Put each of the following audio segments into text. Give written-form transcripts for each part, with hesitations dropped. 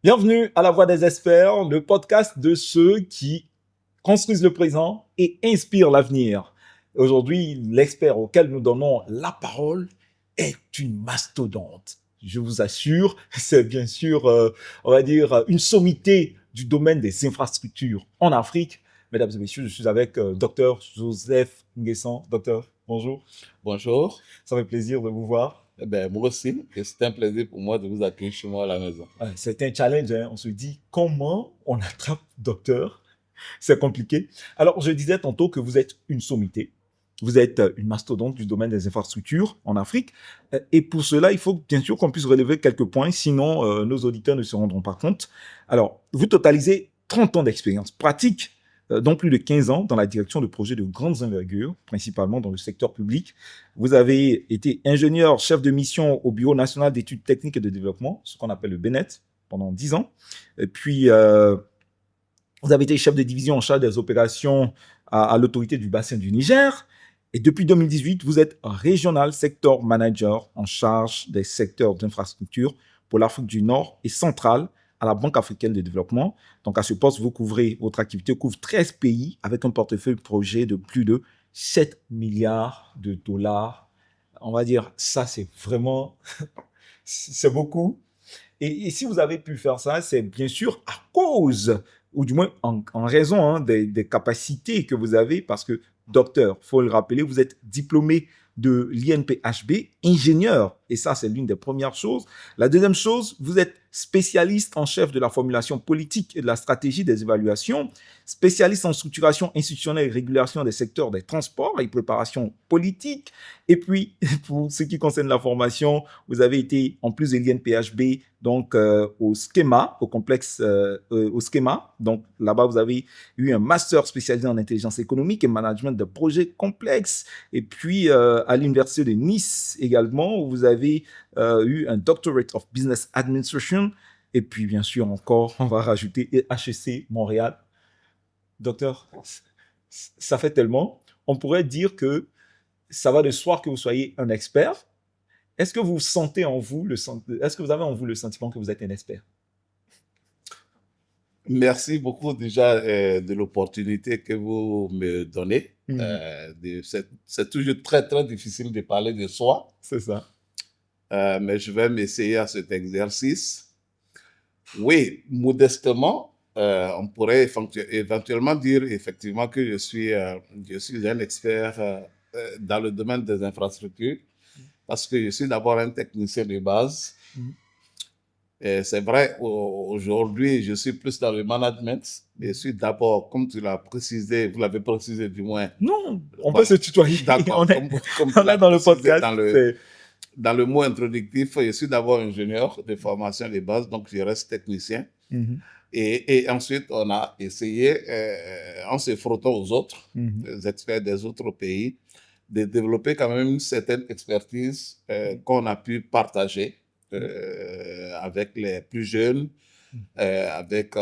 Bienvenue à La Voix des Experts, le podcast de ceux qui construisent le présent et inspirent l'avenir. Aujourd'hui, l'expert auquel nous donnons la parole est une mastodonte. Je vous assure, c'est bien sûr, on va dire, une sommité du domaine des infrastructures en Afrique. Mesdames et messieurs, je suis avec Dr Joseph Nguessan. Docteur, bonjour. Bonjour. Ça fait plaisir de vous voir. Moi aussi, et c'est un plaisir pour moi de vous accueillir chez moi à la maison. Ouais, c'est un challenge, hein. On se dit comment on attrape docteur. C'est compliqué. Alors, je disais tantôt que vous êtes une sommité. Vous êtes une mastodonte du domaine des infrastructures en Afrique. Et pour cela, il faut bien sûr qu'on puisse relever quelques points, sinon nos auditeurs ne se rendront pas compte. Alors, vous totalisez 30 ans d'expérience pratique, dont plus de 15 ans dans la direction de projets de grandes envergures, principalement dans le secteur public. Vous avez été ingénieur, chef de mission au Bureau national d'études techniques et de développement, ce qu'on appelle le BNET, pendant 10 ans. Et puis, vous avez été chef de division en charge des opérations à l'autorité du bassin du Niger. Et depuis 2018, vous êtes régional sector manager en charge des secteurs d'infrastructure pour l'Afrique du Nord et centrale à la Banque africaine de développement. Donc, à ce poste, votre activité couvre 13 pays avec un portefeuille projet de plus de 7 milliards de dollars. On va dire, ça, c'est vraiment, c'est beaucoup. Et si vous avez pu faire ça, c'est bien sûr à cause, ou du moins en raison des capacités que vous avez, parce que, docteur, il faut le rappeler, vous êtes diplômé de l'INPHB, ingénieur, et ça, c'est l'une des premières choses. La deuxième chose, vous êtes spécialiste en chef de la formulation politique et de la stratégie des évaluations, spécialiste en structuration institutionnelle et régulation des secteurs des transports et préparation politique. Et puis, pour ce qui concerne la formation, vous avez été, en plus de l'INPHB, donc au schéma, au complexe, au schéma. Donc là-bas, vous avez eu un master spécialisé en intelligence économique et management de projets complexes. Et puis, à l'université de Nice également, où vous avez eu un Doctorate of Business Administration. Et puis, bien sûr, encore, on va rajouter HEC Montréal. Docteur, ça fait tellement. On pourrait dire que ça va de soi que vous soyez un expert. Est-ce que vous sentez en vous est-ce que vous avez en vous le sentiment que vous êtes un expert? Merci beaucoup déjà de l'opportunité que vous me donnez. C'est toujours très, très difficile de parler de soi. C'est ça. Mais je vais m'essayer à cet exercice. Oui, modestement, on pourrait éventuellement dire effectivement que je suis un expert dans le domaine des infrastructures, parce que je suis d'abord un technicien de base. Et c'est vrai, aujourd'hui, je suis plus dans le management. Je suis d'abord, comme tu l'as précisé, vous l'avez précisé du moins. Non, on peut se tutoyer. D'accord. On est dans le podcast. Dans le mot introductif, je suis d'abord ingénieur de formation de base, donc je reste technicien. Et ensuite, on a essayé, en se frottant aux autres, les experts des autres pays, de développer quand même une certaine expertise qu'on a pu partager avec les plus jeunes, avec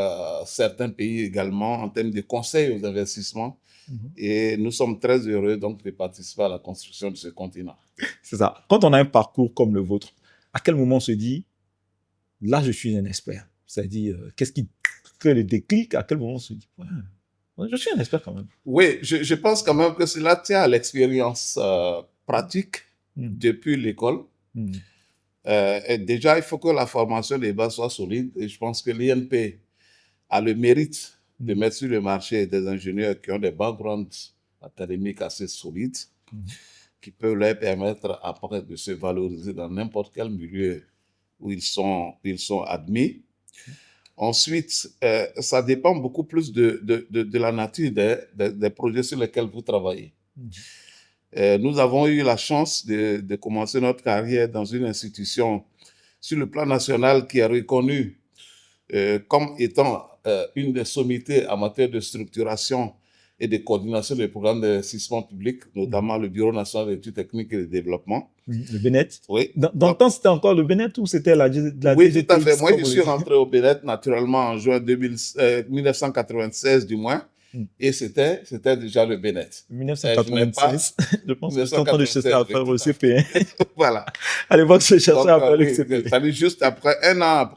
certains pays également en termes de conseils aux investissements. Et nous sommes très heureux donc de participer à la construction de ce continent. C'est ça. Quand on a un parcours comme le vôtre, à quel moment on se dit, là, je suis un expert? C'est-à-dire, qu'est-ce qui crée le déclic? À quel moment on se dit, ouais, je suis un expert quand même? Oui, je pense quand même que cela tient à l'expérience pratique depuis l'école. Et déjà, il faut que la formation des bases soit solide. Et je pense que l'INP a le mérite de mettre sur le marché des ingénieurs qui ont des backgrounds académiques assez solides, qui peuvent leur permettre après de se valoriser dans n'importe quel milieu où ils sont admis. Ensuite, ça dépend beaucoup plus de la nature des projets sur lesquels vous travaillez. Nous avons eu la chance de commencer notre carrière dans une institution sur le plan national qui est reconnue comme étant une des sommités en matière de structuration et de coordination des programmes d'investissement public, notamment le Bureau national d'études techniques et de développement. Le BNET. Oui. Dans le temps, c'était encore le BNET ou c'était la Oui, tout à fait. Moi, je suis rentré au BNET naturellement en juin 1996 du moins. Et c'était déjà le Bénin. 1996, je pense que je suis en train de chercher à faire le CP1. Voilà. À l'époque, je cherchais à faire le oui, CP1. fallait juste un an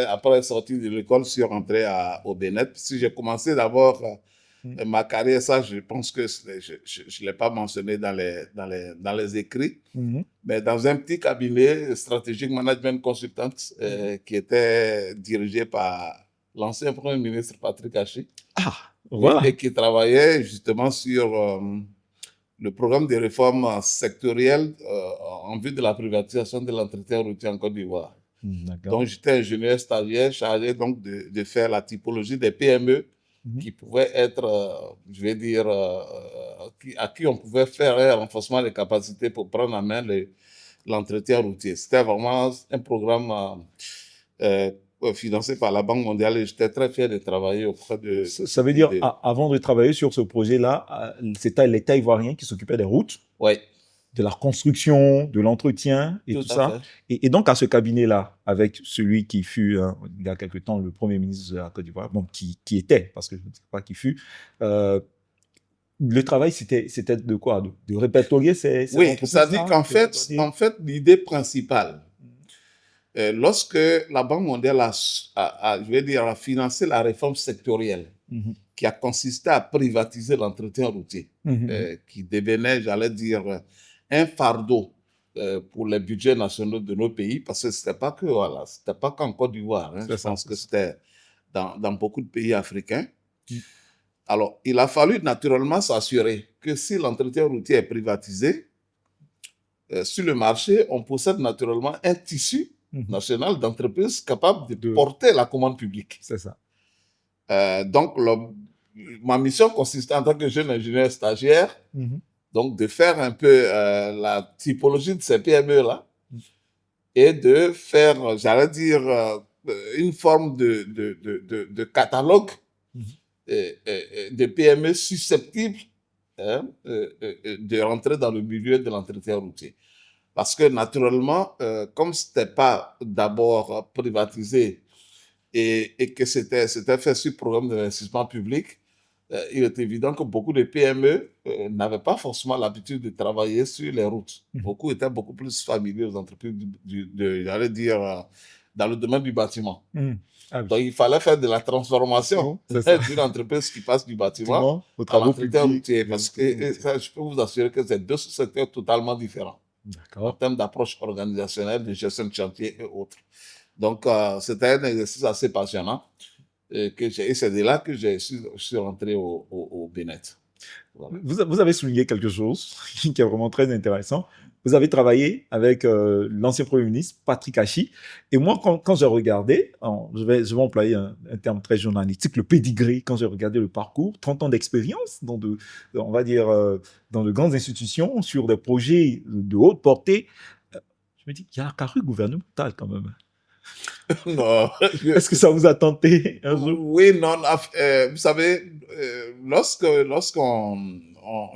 après sortir de l'école, je suis rentré au Bénin. Si j'ai commencé d'abord ma carrière, ça, je pense que je l'ai pas mentionné dans les écrits, mais dans un petit cabinet Strategic Management Consultant qui était dirigé par l'ancien Premier ministre Patrick Hachi. Ah, voilà. Et qui travaillait justement sur le programme de réformes sectorielles en vue de la privatisation de l'entretien routier en Côte d'Ivoire. Donc, j'étais ingénieur stagiaire chargé donc de faire la typologie des PME qui pouvaient être, je vais dire, à qui on pouvait faire un renforcement des capacités pour prendre en main l'entretien routier. C'était vraiment un programme financé par la Banque mondiale et j'étais très fier de travailler auprès de... Ça veut dire, avant de travailler sur ce projet-là, c'était l'État ivoirien qui s'occupait des routes, de la construction, de l'entretien et tout ça. Et donc, à ce cabinet-là, avec celui qui fut, il y a quelque temps, le Premier ministre de la Côte d'Ivoire, bon, qui était, parce que je ne sais pas qui fut, le travail, c'était de quoi? De répertorier ces Oui, ça dit qu'en fait, l'idée principale, lorsque la Banque mondiale a financé la réforme sectorielle qui a consisté à privatiser l'entretien routier, qui devenait, j'allais dire, un fardeau pour les budgets nationaux de nos pays, parce que c'était pas qu'en Côte d'Ivoire, je pense que c'était dans beaucoup de pays africains. Alors, il a fallu naturellement s'assurer que si l'entretien routier est privatisé, sur le marché, on possède naturellement un tissu national d'entreprises capables de porter la commande publique. C'est ça. Donc, ma mission consistait en tant que jeune ingénieur stagiaire, donc de faire un peu la typologie de ces PME-là et de faire, j'allais dire, une forme de catalogue de PME susceptibles de rentrer dans le milieu de l'entretien routier. Parce que naturellement, comme ce n'était pas d'abord privatisé et que c'était fait sur programme d'investissement public, il est évident que beaucoup de PME n'avaient pas forcément l'habitude de travailler sur les routes. Beaucoup étaient beaucoup plus familiers aux entreprises, j'allais dire, dans le domaine du bâtiment. Donc, il fallait faire de la transformation d'une entreprise qui passe du bâtiment à l'entretien routier. Parce que ça, je peux vous assurer que c'est deux secteurs totalement différents en termes d'approche organisationnelle, de gestion de chantier et autres. Donc, c'était un exercice assez passionnant. Et c'est de là que je suis rentré au Bénin. Voilà. Vous avez souligné quelque chose qui est vraiment très intéressant. Vous avez travaillé avec l'ancien Premier ministre, Patrick Hachi. Et moi, quand j'ai regardé, je vais employer un terme très journalistique, le pédigré, quand j'ai regardé le parcours, 30 ans d'expérience dans on va dire, dans de grandes institutions, sur des projets de haute portée, je me dis, il y a la carrure gouvernementale quand même. Non. Est-ce que ça vous a tenté un jour? Oui, non. Vous savez, lorsqu'on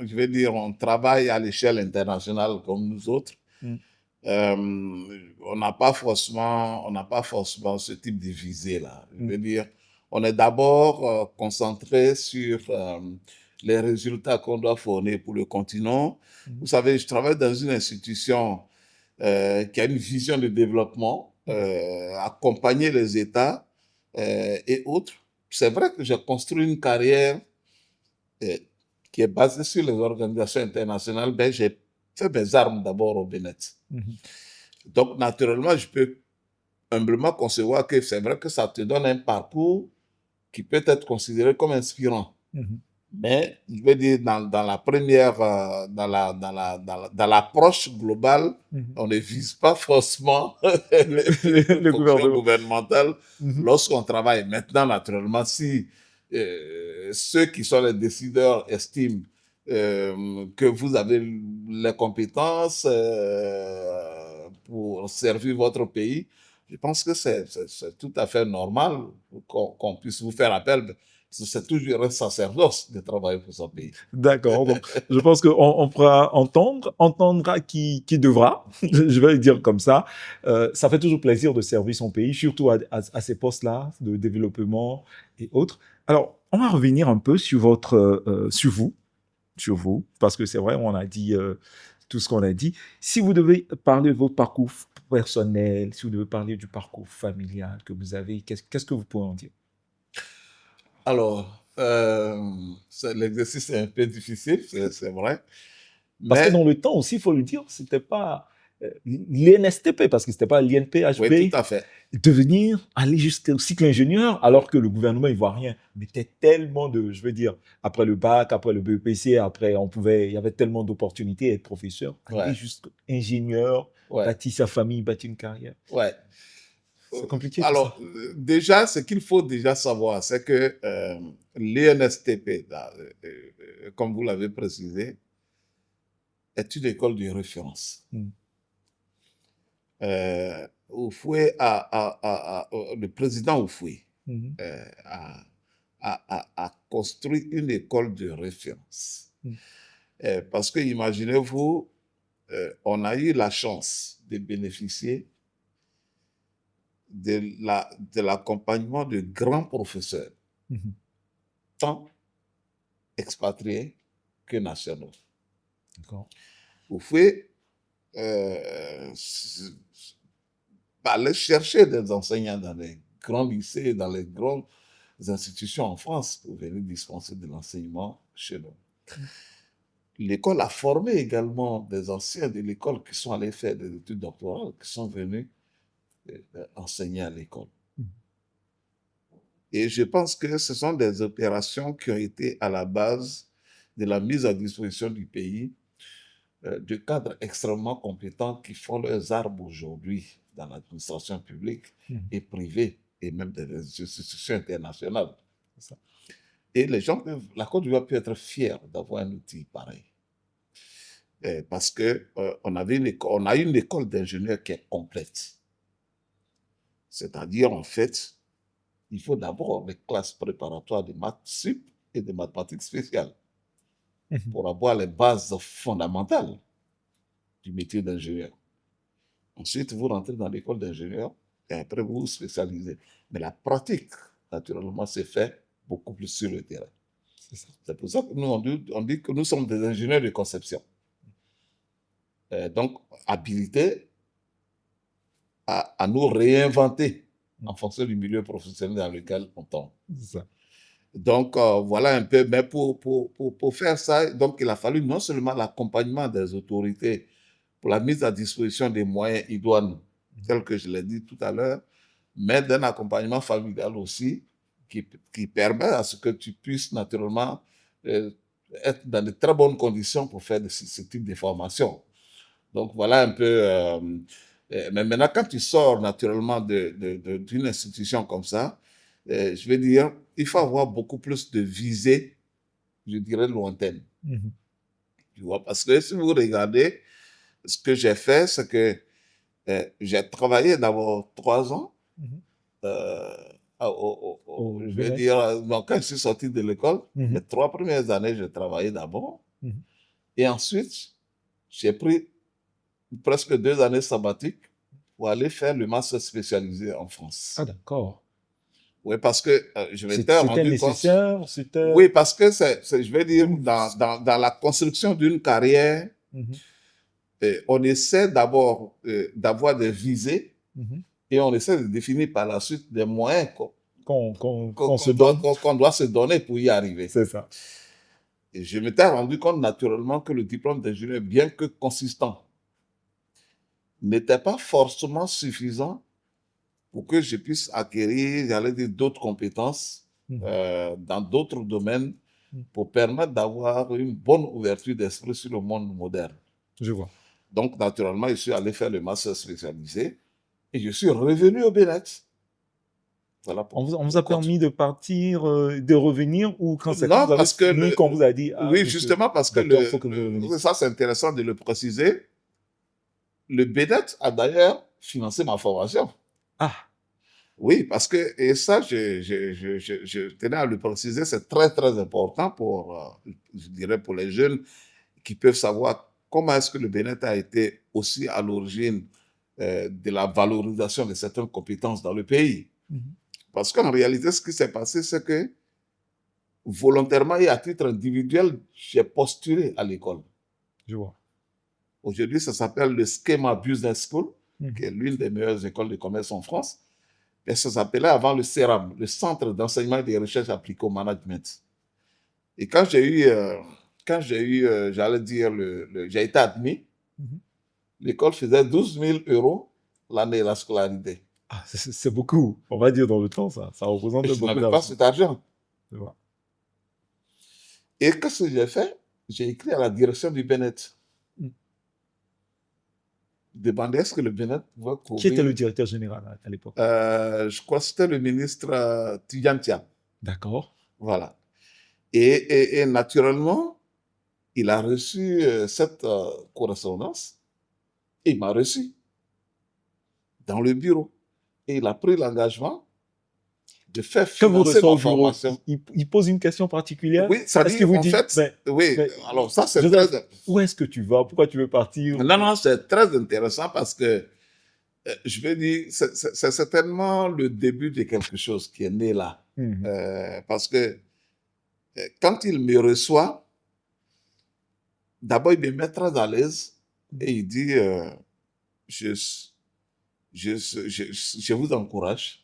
je vais dire, on travaille à l'échelle internationale comme nous autres, on n'a pas forcément ce type de visée-là. Je veux dire, on est d'abord concentré sur les résultats qu'on doit fournir pour le continent. Vous savez, je travaille dans une institution qui a une vision de développement, accompagner les États et autres. C'est vrai que j'ai construit une carrière qui est basée sur les organisations internationales. Ben, j'ai fait mes armes d'abord au Bénin. Donc, naturellement, je peux humblement concevoir que c'est vrai que ça te donne un parcours qui peut être considéré comme inspirant. Mais, je veux dire, dans la première, dans l'approche globale, on ne vise pas forcément le fonctions gouvernementales lorsqu'on travaille. Maintenant, naturellement, si ceux qui sont les décideurs estiment que vous avez les compétences pour servir votre pays, Je pense que c'est tout à fait normal qu'on puisse vous faire appel. C'est toujours un sacerdoce de travailler pour son pays. D'accord. Donc, je pense qu'on pourra entendra qui devra. Je vais le dire comme ça. Ça fait toujours plaisir de servir son pays, surtout à ces postes-là de développement et autres. Alors, on va revenir un peu sur sur vous, parce que c'est vrai, on a dit tout ce qu'on a dit. Si vous devez parler de votre parcours personnel, si vous devez parler du parcours familial que vous avez, qu'est-ce que vous pouvez en dire? Alors, l'exercice est un peu difficile, c'est vrai. Parce que Mais, dans le temps aussi, il faut le dire, c'était pas l'INSTP, parce que c'était pas l'INPHB, oui, tout à fait. aller jusqu'au cycle ingénieur, alors que le gouvernement, il voit rien. Mais il y a tellement de, je veux dire, après le bac, après le BEPC, après, il y avait tellement d'opportunités à être professeur, aller Ouais, jusqu'à ingénieur, ouais, bâtir sa famille, bâtir une carrière. ouais. C'est compliqué tout ça. Alors, déjà, ce qu'il faut déjà savoir, c'est que l'INSTP, là, comme vous l'avez précisé, est une école de référence. Oufoué le président Oufoué a construit une école de référence. Parce que, imaginez-vous, on a eu la chance de bénéficier de l'accompagnement de grands professeurs, tant expatriés que nationaux. D'accord. Oufoué aller chercher des enseignants dans les grands lycées, dans les grandes institutions en France pour venir dispenser de l'enseignement chez nous. L'école a formé également des anciens de l'école qui sont allés faire des études doctorales, qui sont venus enseigner à l'école. Et je pense que ce sont des opérations qui ont été à la base de la mise à disposition du pays de cadres extrêmement compétents qui font leurs armes aujourd'hui dans l'administration publique et privée et même des institutions internationales. Et les gens, la Côte d'Ivoire peut être fière d'avoir un outil pareil. Parce que on a une école d'ingénieurs qui est complète. C'est-à-dire, en fait, il faut d'abord les classes préparatoires de maths sup et de mathématiques spéciales pour avoir les bases fondamentales du métier d'ingénieur. Ensuite, vous rentrez dans l'école d'ingénieur et après vous vous spécialisez. Mais la pratique, naturellement, c'est fait beaucoup plus sur le terrain. C'est pour ça que nous, on dit que nous sommes des ingénieurs de conception. Donc, habilités à nous réinventer en fonction du milieu professionnel dans lequel on tombe. Donc, voilà un peu. Mais pour faire ça, donc, il a fallu non seulement l'accompagnement des autorités pour la mise à disposition des moyens idoines, tels que je l'ai dit tout à l'heure, mais d'un accompagnement familial aussi, qui permet à ce que tu puisses naturellement être dans de très bonnes conditions pour faire ce type de formation. Donc, voilà un peu... mais maintenant, quand tu sors naturellement d'une institution comme ça, je veux dire, il faut avoir beaucoup plus de visées, je dirais, lointaines. Tu vois, parce que si vous regardez, ce que j'ai fait, c'est que j'ai travaillé d'abord 3 ans. Je veux dire, donc, quand je suis sorti de l'école, les 3 premières années, j'ai travaillé d'abord. Et ensuite, j'ai pris presque 2 années sabbatiques pour aller faire le master spécialisé en France. Ah, d'accord. Oui, parce que je m'étais rendu compte... C'était... Oui, parce que je vais dire, dans la construction d'une carrière, on essaie d'abord d'avoir des visées et on essaie de définir par la suite des moyens qu'on doit se donner pour y arriver. C'est ça. Et je m'étais rendu compte naturellement que le diplôme d'ingénieur, bien que consistant, n'était pas forcément suffisant pour que je puisse acquérir, j'allais dire, d'autres compétences dans d'autres domaines pour permettre d'avoir une bonne ouverture d'esprit sur le monde moderne. Je vois. Donc, naturellement, je suis allé faire le master spécialisé et je suis revenu au Bénin. Voilà on vous a permis de partir, de revenir, ou quand c'est non, vous avez parce que fini, qu'on vous a dit... Ah, oui, justement, parce que ça, c'est intéressant de le préciser. Le BEDET a d'ailleurs financé ma formation. Ah, Oui, parce que, et ça, je tenais à le préciser, c'est très, très important pour, je dirais, pour les jeunes qui peuvent savoir comment est-ce que le bien-être a été aussi à l'origine de la valorisation de certaines compétences dans le pays. Parce qu'en réalité, ce qui s'est passé, c'est que volontairement et à titre individuel, j'ai postulé à l'école. je vois. Aujourd'hui, ça s'appelle le Schema Business School, qui est l'une des meilleures écoles de commerce en France. Et ça s'appelait avant le CERAM, le Centre d'enseignement et de recherche appliquée au management. Et quand j'ai eu, j'allais dire, j'ai été admis, l'école faisait 12 000 € l'année, la scolarité. Ah, c'est beaucoup, on va dire dans le temps, ça. Ça représente Et je beaucoup n'avais pas d'argent. cet argent. Je vois. Et qu'est-ce que j'ai fait? J'ai écrit à la direction du bien-être. Demander est-ce que le bien-être pouvait Qui était le couvrir. directeur général à l'époque? Je crois que c'était le ministre Tidjantia. D'accord. Voilà. Et naturellement, il a reçu cette correspondance. Et il m'a reçu dans le bureau. Et il a pris l'engagement de faire Quand vous financer recevez ma au bureau, formation. il pose une question particulière. Oui, ça Est-ce dit, qu'il vous en dit, fait, oui, mais, alors ça c'est Joseph, très... où est-ce que tu vas? Pourquoi tu veux partir? Non, non, c'est très intéressant parce que, je veux dire, c'est certainement le début de quelque chose qui est né là. Parce que quand il me reçoit, d'abord il me met très à l'aise et il dit, je, je vous encourage,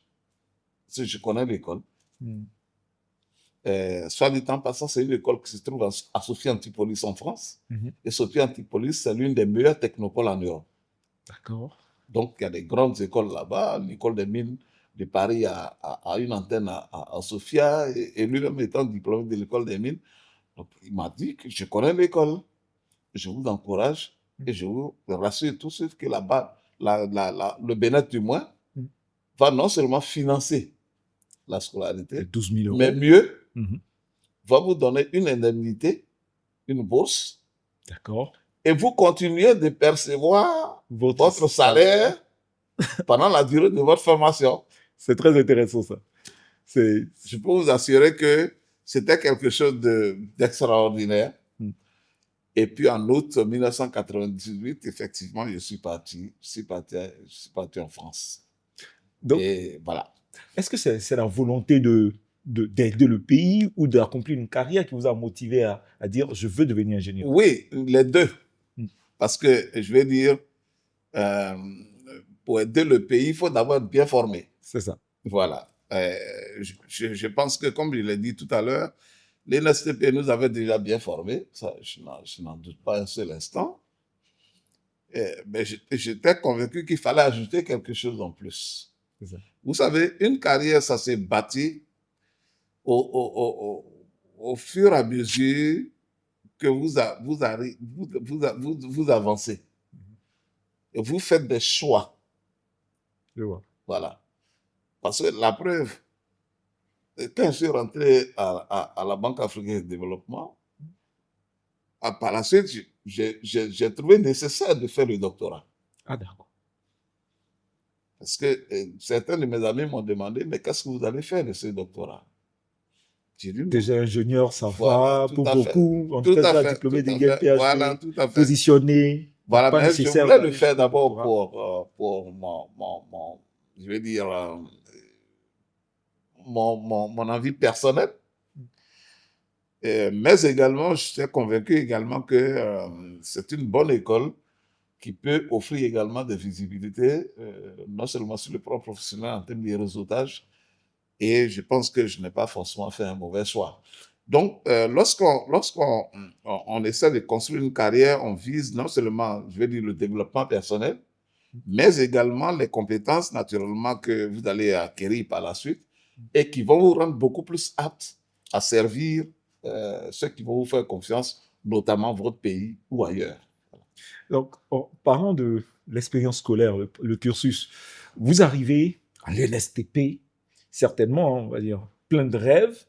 parce que je connais l'école. Soit du temps passant, c'est une école qui se trouve à Sophie Antipolis en France. Et Sophie Antipolis, c'est l'une des meilleures technopoles en Europe. D'accord. Donc, il y a des grandes écoles là-bas. L'école des mines de Paris a une antenne à Sophia, et lui-même étant diplômé de l'école des mines. Donc, il m'a dit que je connais l'école. Je vous encourage et je vous rassure tout de suite que là-bas, le bien-être du moins va non seulement financer la scolarité, 12 000 mais euros. mieux, va vous donner une indemnité, une bourse. D'accord. Et vous continuez de percevoir votre salaire pendant la durée de votre formation. C'est très intéressant, ça. Je peux vous assurer que c'était quelque chose d'extraordinaire. Et puis en août 1998, effectivement, je suis parti en France. Donc, et voilà. Est-ce que c'est la volonté d'aider le pays ou d'accomplir une carrière qui vous a motivé à dire je veux devenir ingénieur? Oui, les deux. Parce que je vais dire, pour aider le pays, il faut d'abord être bien formé. C'est ça. Voilà. Je pense que, comme je l'ai dit tout à l'heure, l'INSTP nous avait déjà bien formés. Ça, je n'en doute pas un seul instant. Mais j'étais convaincu qu'il fallait ajouter quelque chose en plus. Ça. Vous savez, une carrière, ça s'est bâti au fur et à mesure que vous avancez. Et vous faites des choix. Je vois. Voilà. Parce que la preuve, quand je suis rentré à la Banque africaine de développement, par la suite, j'ai trouvé nécessaire de faire le doctorat. Ah, d'accord. Parce que certains de mes amis m'ont demandé, mais qu'est-ce que vous allez faire de ce doctorat? J'ai dit non. Déjà ingénieur, ça voilà, va pour beaucoup. En tout tout cas, à déjà fait, diplômé tout à d'Iguel fait. PhD, Voilà, tout à fait. positionné. Voilà, pas mais je nécessaire voulais le d'aller faire sur le d'abord doctorat. pour je vais dire, mon envie personnelle. Mais également, je suis convaincu également que c'est une bonne école qui peut offrir également des visibilités, non seulement sur le plan professionnel en termes de réseautage, et je pense que je n'ai pas forcément fait un mauvais choix. Donc, lorsqu'on essaie de construire une carrière, on vise non seulement, je vais dire, le développement personnel, mais également les compétences, naturellement, que vous allez acquérir par la suite et qui vont vous rendre beaucoup plus aptes à servir ceux qui vont vous faire confiance, notamment votre pays ou ailleurs. Donc, en parlant de l'expérience scolaire, le cursus, vous arrivez à l'ENSTP, certainement, on va dire, plein de rêves.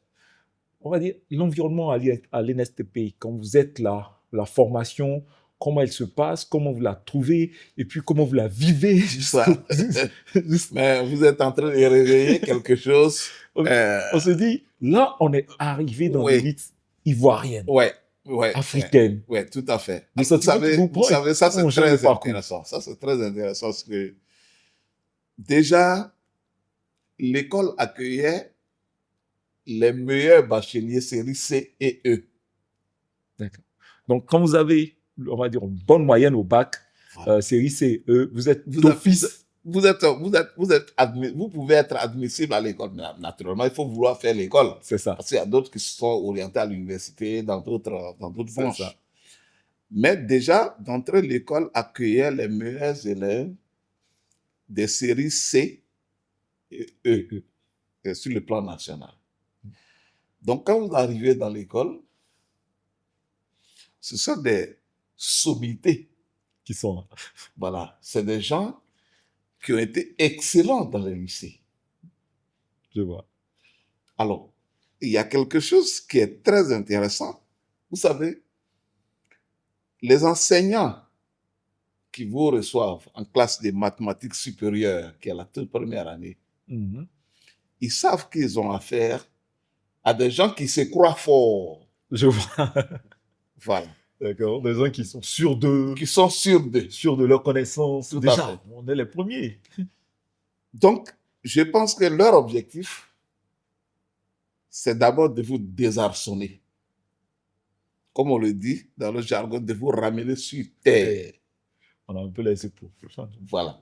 On va dire, l'environnement à l'ENSTP, quand vous êtes là, la formation, comment elle se passe, comment vous la trouvez, et puis comment vous la vivez. Mais vous êtes en train de réveiller quelque chose. On se dit, là, on est arrivé dans l'élite ivoirienne, africaine. Oui, tout à fait. Vous savez, ça c'est très intéressant. Ça c'est très intéressant parce que déjà, l'école accueillait les meilleurs bacheliers série C et E. D'accord. Donc, quand vous avez, on va dire, une bonne moyenne au bac, série C et E, vous êtes d'office. Vous pouvez être admissible à l'école. Naturellement, il faut vouloir faire l'école. C'est ça. Parce qu'il y a d'autres qui sont orientés à l'université, dans d'autres branches. Mais déjà, d'entrée, l'école accueillait les meilleurs élèves des séries C et E, sur le plan national. Donc, quand vous arrivez dans l'école, ce sont des sommités qui sont. Voilà, c'est des gens qui ont été excellents dans les lycées. Je vois. Alors, il y a quelque chose qui est très intéressant. Vous savez, les enseignants qui vous reçoivent en classe de mathématiques supérieures, qui est la toute première année, ils savent qu'ils ont affaire à des gens qui se croient forts. Je vois. Voilà. D'accord. Des gens qui sont sûrs d'eux. Qui sont sûrs d'eux. Sûrs de leurs connaissances. Tout déjà, à fait. on est les premiers. Donc, je pense que leur objectif, c'est d'abord de vous désarçonner. Comme on le dit dans le jargon, de vous ramener sur terre. On a un peu laissé pour ça. Voilà.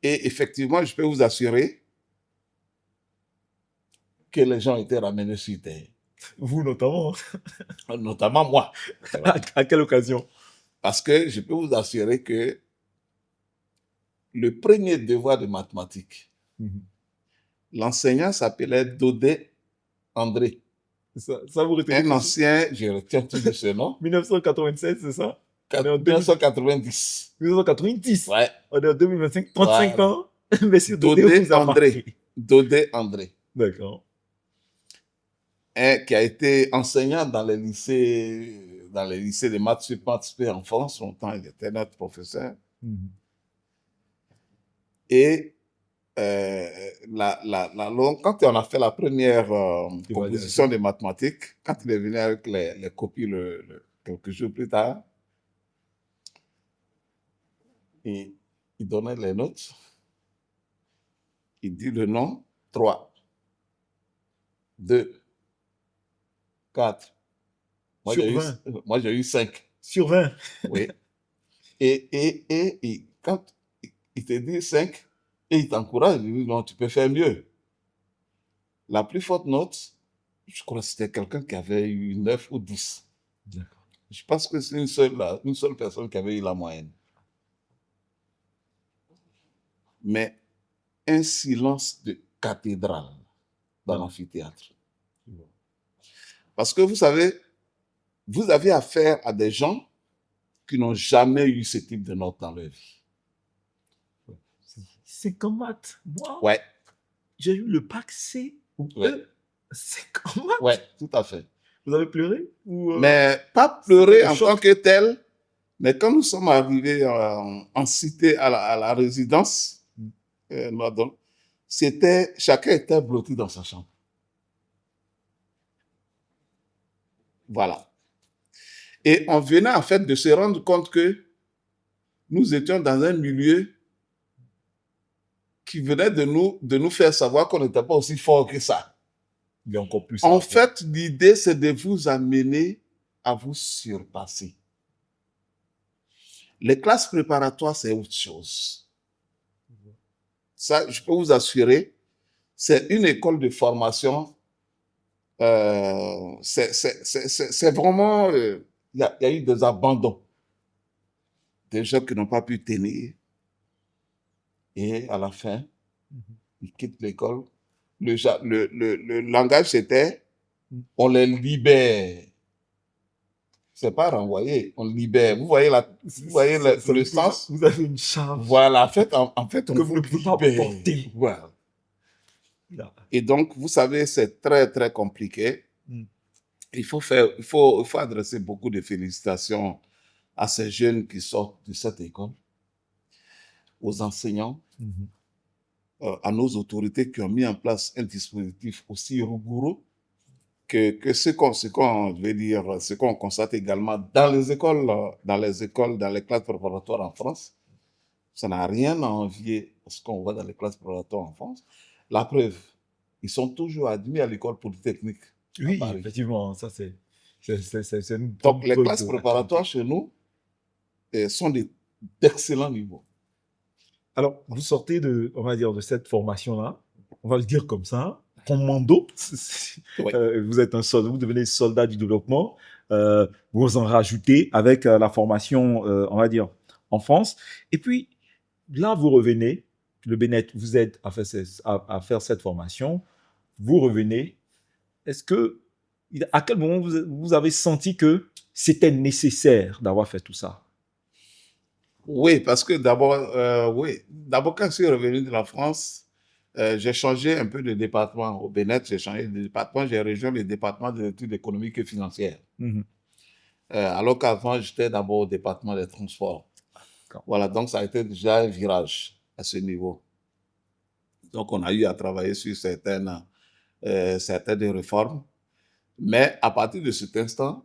Et effectivement, je peux vous assurer que les gens étaient ramenés sur terre. Vous notamment. Notamment moi. À quelle occasion? Parce que je peux vous assurer que le premier devoir de mathématiques, l'enseignant s'appelait Daudet André. Ça vous retenez? Un ancien, je retiens tout de ce nom. 1987, c'est ça? 1990. 1990? Ouais. On est en 2025, 35 ans. Monsieur Daudet vous a André. Daudet André. D'accord. Qui a été enseignant dans les lycées de maths sup, maths spé en France. Longtemps, il était notre professeur. Et quand on a fait la première composition des mathématiques, quand il est venu avec les copies quelques jours plus tard, il donnait les notes. Il dit le nom, 3, 2, 4. Moi, j'ai eu 5. Sur 20. Oui. Et quand il te dit 5, et il t'encourage, il dit non, tu peux faire mieux. La plus forte note, je crois que c'était quelqu'un qui avait eu 9 ou 10. D'accord. Je pense que c'est une seule personne qui avait eu la moyenne. Mais un silence de cathédrale dans l'amphithéâtre. Parce que vous savez, vous avez affaire à des gens qui n'ont jamais eu ce type de notes dans leur vie. C'est comme maths. Moi, ouais. J'ai eu le bac C ou E. C'est comme maths. Ouais, tout à fait. Vous avez pleuré Mais pas pleuré en tant que tel, mais quand nous sommes arrivés en cité à la résidence, chacun était blotti dans sa chambre. Voilà. Et on venait en fait de se rendre compte que nous étions dans un milieu qui venait de nous faire savoir qu'on n'était pas aussi fort que ça. Mais encore plus. En fait, l'idée, c'est de vous amener à vous surpasser. Les classes préparatoires, c'est autre chose. Ça, je peux vous assurer, c'est une école de formation. C'est vraiment... Il y a eu des abandons. Des gens qui n'ont pas pu tenir. Et à la fin, ils quittent l'école. Le langage, c'était on les libère. C'est pas renvoyer, on libère. Vous voyez le sens? Vous avez une charge. Voilà, en fait, on que vous ne pouvez pas porter. Voilà. Et donc, vous savez, c'est très, très compliqué. Il faut adresser beaucoup de félicitations à ces jeunes qui sortent de cette école, aux enseignants, à nos autorités qui ont mis en place un dispositif aussi rigoureux que ce qu'on constate également dans les écoles, dans les classes préparatoires en France. Ça n'a rien à envier à ce qu'on voit dans les classes préparatoires en France. La preuve, ils sont toujours admis à l'école polytechnique. Oui, effectivement, ça c'est une Donc, les classes préparatoires chez nous sont d'excellents niveaux. Alors, vous sortez on va dire, de cette formation-là, on va le dire comme ça, commando, Oui. Vous êtes un soldat, vous devenez soldat du développement, vous en rajoutez avec la formation, on va dire, en France. Et puis, là, vous revenez, le Bénet vous aide à faire cette formation, vous revenez. À quel moment vous avez senti que c'était nécessaire d'avoir fait tout ça? Oui, parce que d'abord, quand je suis revenu de la France, j'ai changé un peu de département. Au Bénin, j'ai changé de département, j'ai rejoint le département des études économiques et financières. Alors qu'avant, j'étais d'abord au département des transports. Voilà, donc ça a été déjà un virage à ce niveau. Donc, on a eu à travailler sur certaines réformes. Mais à partir de cet instant,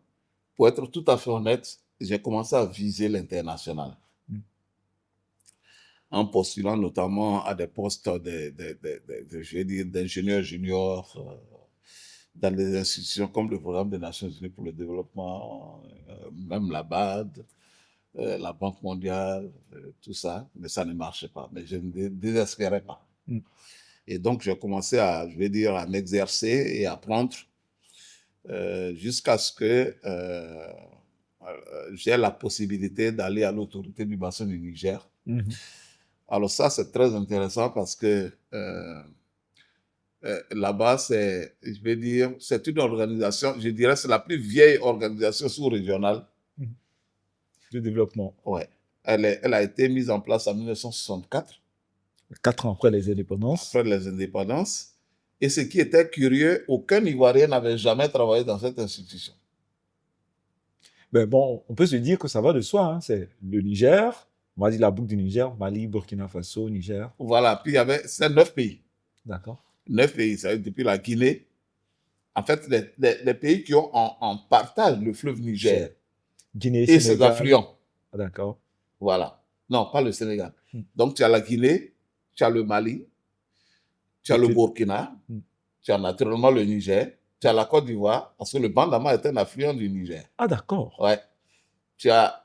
pour être tout à fait honnête, j'ai commencé à viser l'international. En postulant notamment à des postes d'ingénieurs juniors dans des institutions comme le Programme des Nations Unies pour le développement, même la BAD, la Banque mondiale, tout ça. Mais ça ne marchait pas. Mais je ne désespérais pas. Et donc, j'ai commencé à m'exercer et à apprendre jusqu'à ce que j'ai la possibilité d'aller à l'autorité du bassin du Niger. Alors ça, c'est très intéressant parce que là-bas, c'est une organisation, je dirais, c'est la plus vieille organisation sous-régionale de développement. Ouais. Elle a été mise en place en 1964. 4 ans après les indépendances. Après les indépendances. Et ce qui était curieux, aucun Ivoirien n'avait jamais travaillé dans cette institution. Ben bon, on peut se dire que ça va de soi. Hein. C'est le Niger, on va dire la boucle du Niger, Mali, Burkina Faso, Niger. Voilà, puis c'est 9 pays. D'accord. 9 pays, ça veut dire depuis la Guinée. En fait, les pays qui ont en partage le fleuve Niger. Guinée, et ses affluents. Ah, d'accord. Voilà. Non, pas le Sénégal. Donc, tu as la Guinée, tu as le Mali, tu as le Burkina, tu as naturellement le Niger, tu as la Côte d'Ivoire, parce que le Bandama est un affluent du Niger. Ah, d'accord. Ouais. Tu as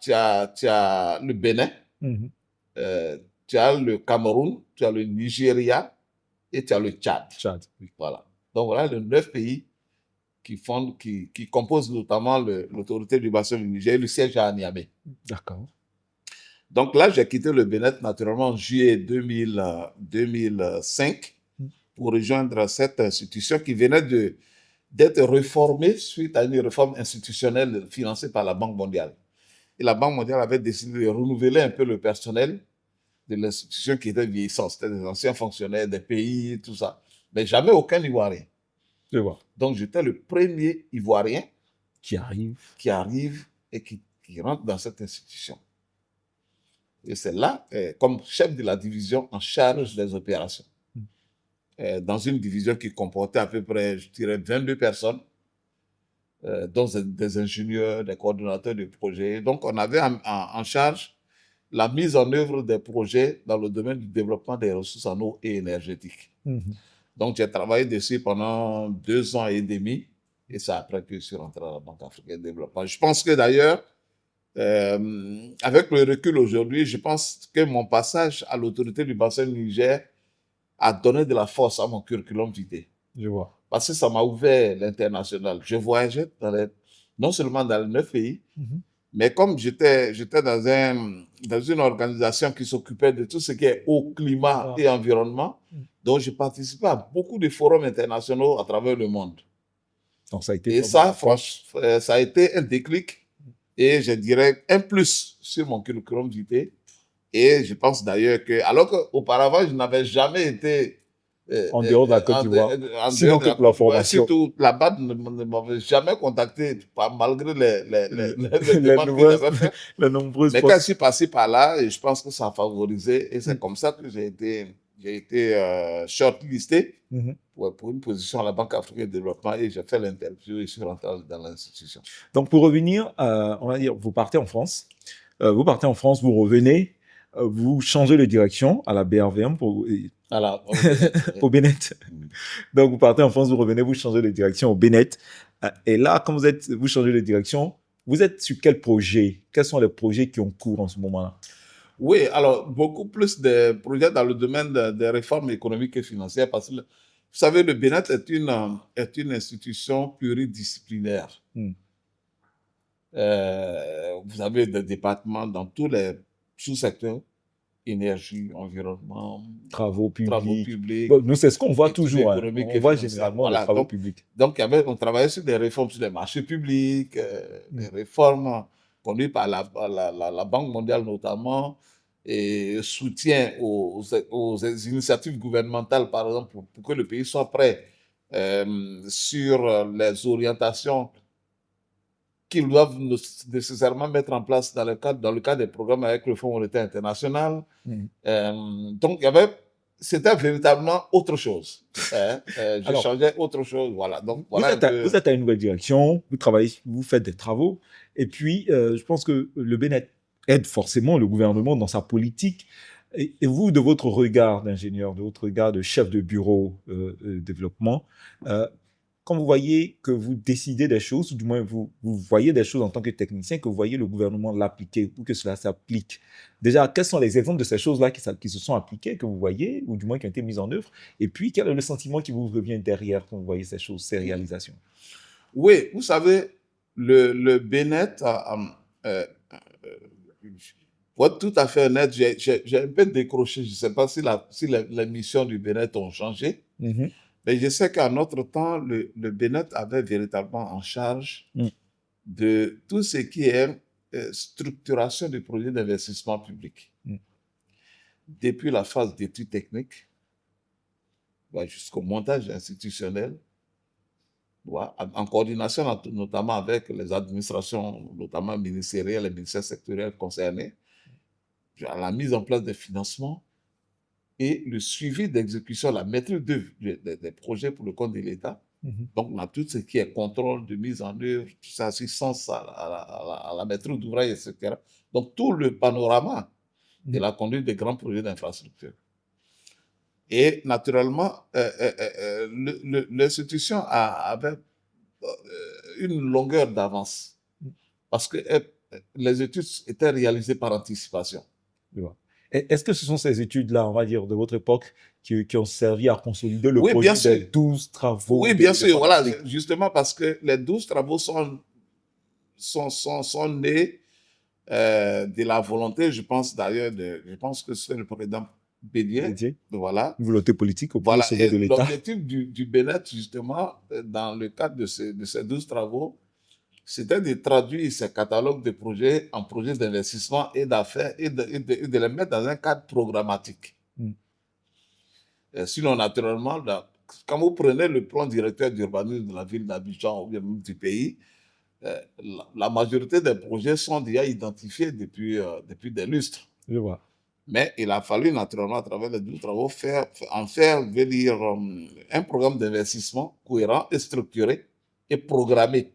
le Bénin, tu as le Cameroun, tu as le Nigeria et tu as le Tchad. Voilà. Donc, voilà les 9 pays qui composent notamment l'autorité du bassin du Niger, le siège à Niamey. D'accord. Donc là, j'ai quitté le Bénin naturellement en juillet 2005 pour rejoindre cette institution qui venait d'être réformée suite à une réforme institutionnelle financée par la Banque mondiale. Et la Banque mondiale avait décidé de renouveler un peu le personnel de l'institution qui était vieillissant. C'était des anciens fonctionnaires des pays, tout ça. Mais jamais aucun Ivoirien. Je vois. Donc, j'étais le premier Ivoirien qui arrive et qui rentre dans cette institution. Et c'est là, comme chef de la division en charge des opérations. Dans une division qui comportait à peu près, je dirais, 22 personnes, dont des ingénieurs, des coordonnateurs de projets. Donc, on avait en charge la mise en œuvre des projets dans le domaine du développement des ressources en eau et énergétique. Donc, j'ai travaillé dessus pendant 2 ans et demi, et c'est après que je suis rentré à la Banque africaine de développement. Je pense que d'ailleurs, avec le recul aujourd'hui, je pense que mon passage à l'autorité du bassin du Niger a donné de la force à mon curriculum vitae. Je vois. Parce que ça m'a ouvert l'international. Je voyageais non seulement dans les 9 pays, mais comme j'étais dans une organisation qui s'occupait de tout ce qui est eau, climat et environnement, donc je participais à beaucoup de forums internationaux à travers le monde. Donc ça a été et ça, franchement, ça a été un déclic et je dirais un plus sur mon curriculum vitae. Et je pense d'ailleurs que, alors qu'auparavant, je n'avais jamais été En dehors de la Côte d'Ivoire. Sinon que pour la formation. Surtout, là-bas, ne m'avait jamais contacté, malgré les Les demandes que j'avais faites. les nombreuses Mais quand je suis passé par là, je pense que ça a favorisé, et c'est comme ça que j'ai été shortlisté pour une position à la Banque africaine de développement, et j'ai fait l'interview et je suis rentré dans l'institution. Donc, pour revenir, on va dire, vous partez en France, vous revenez, vous changez de direction à la BRVM au Bénet. Donc, vous partez en France, vous revenez, vous changez de direction au Bénet. Et là, quand vous changez de direction, vous êtes sur quel projet? Quels sont les projets qui ont cours en ce moment-là? Oui, alors, beaucoup plus de projets dans le domaine des réformes économiques et financières, parce que, vous savez, le Bénet est une institution pluridisciplinaire. Vous avez des départements dans tous les sous-secteurs: énergie, environnement, travaux publics. Bon, nous, c'est ce qu'on voit toujours. On voit généralement les travaux publics. Donc, on travaillait sur des réformes sur les marchés publics, des réformes conduites par la Banque mondiale notamment, et soutien aux initiatives gouvernementales, par exemple, pour que le pays soit prêt sur les orientations qu'ils doivent nécessairement mettre en place dans le cadre des programmes avec le Fonds monétaire international. Donc, c'était véritablement autre chose. Je changeais autre chose. Voilà. Donc, voilà vous êtes à une nouvelle direction, vous travaillez, vous faites des travaux, et puis je pense que le Bénet aide forcément le gouvernement dans sa politique. Et vous, de votre regard d'ingénieur, de votre regard de chef de bureau développement, quand vous voyez que vous décidez des choses, ou du moins vous voyez des choses en tant que technicien, que vous voyez le gouvernement l'appliquer ou que cela s'applique, déjà, quels sont les exemples de ces choses-là qui se sont appliquées, que vous voyez, ou du moins qui ont été mises en œuvre? Et puis, quel est le sentiment qui vous revient derrière quand vous voyez ces choses, ces réalisations? Oui, vous savez, le Bénet, pour être tout à fait honnête, j'ai un peu décroché. Je ne sais pas si les missions du Bénet ont changé. Mais je sais qu'en notre temps, le Bénet avait véritablement en charge de tout ce qui est structuration du projet d'investissement public. Depuis la phase d'études techniques jusqu'au montage institutionnel, en coordination notamment avec les administrations, notamment ministérielles et ministères sectoriels concernés, à la mise en place des financements et le suivi d'exécution, la maîtrise des projets pour le compte de l'État. Donc, on a tout ce qui est contrôle de mise en œuvre, tout ça, assistance à la maîtrise d'ouvrage, etc. Donc, tout le panorama de la conduite des grands projets d'infrastructure. Et naturellement, l'institution avait une longueur d'avance parce que les études étaient réalisées par anticipation. Est-ce que ce sont ces études-là, on va dire, de votre époque, qui ont servi à consolider le projet des 12 travaux? Oui, bien sûr. Voilà, justement parce que les 12 travaux sont nés de la volonté, je pense d'ailleurs, je pense que c'est le président Bélier. Voilà. Une volonté politique au sommet de l'État. L'objectif du Bénet, justement, dans le cadre de ces 12 travaux, c'était de traduire ces catalogues de projets en projets d'investissement et d'affaires et de les mettre dans un cadre programmatique. Sinon, naturellement, quand vous prenez le plan directeur d'urbanisme de la ville d'Abidjan ou bien même du pays, la majorité des projets sont déjà identifiés depuis des lustres. Je vois. Mais il a fallu naturellement, à travers les 12 travaux, en faire un programme d'investissement cohérent et structuré et programmé.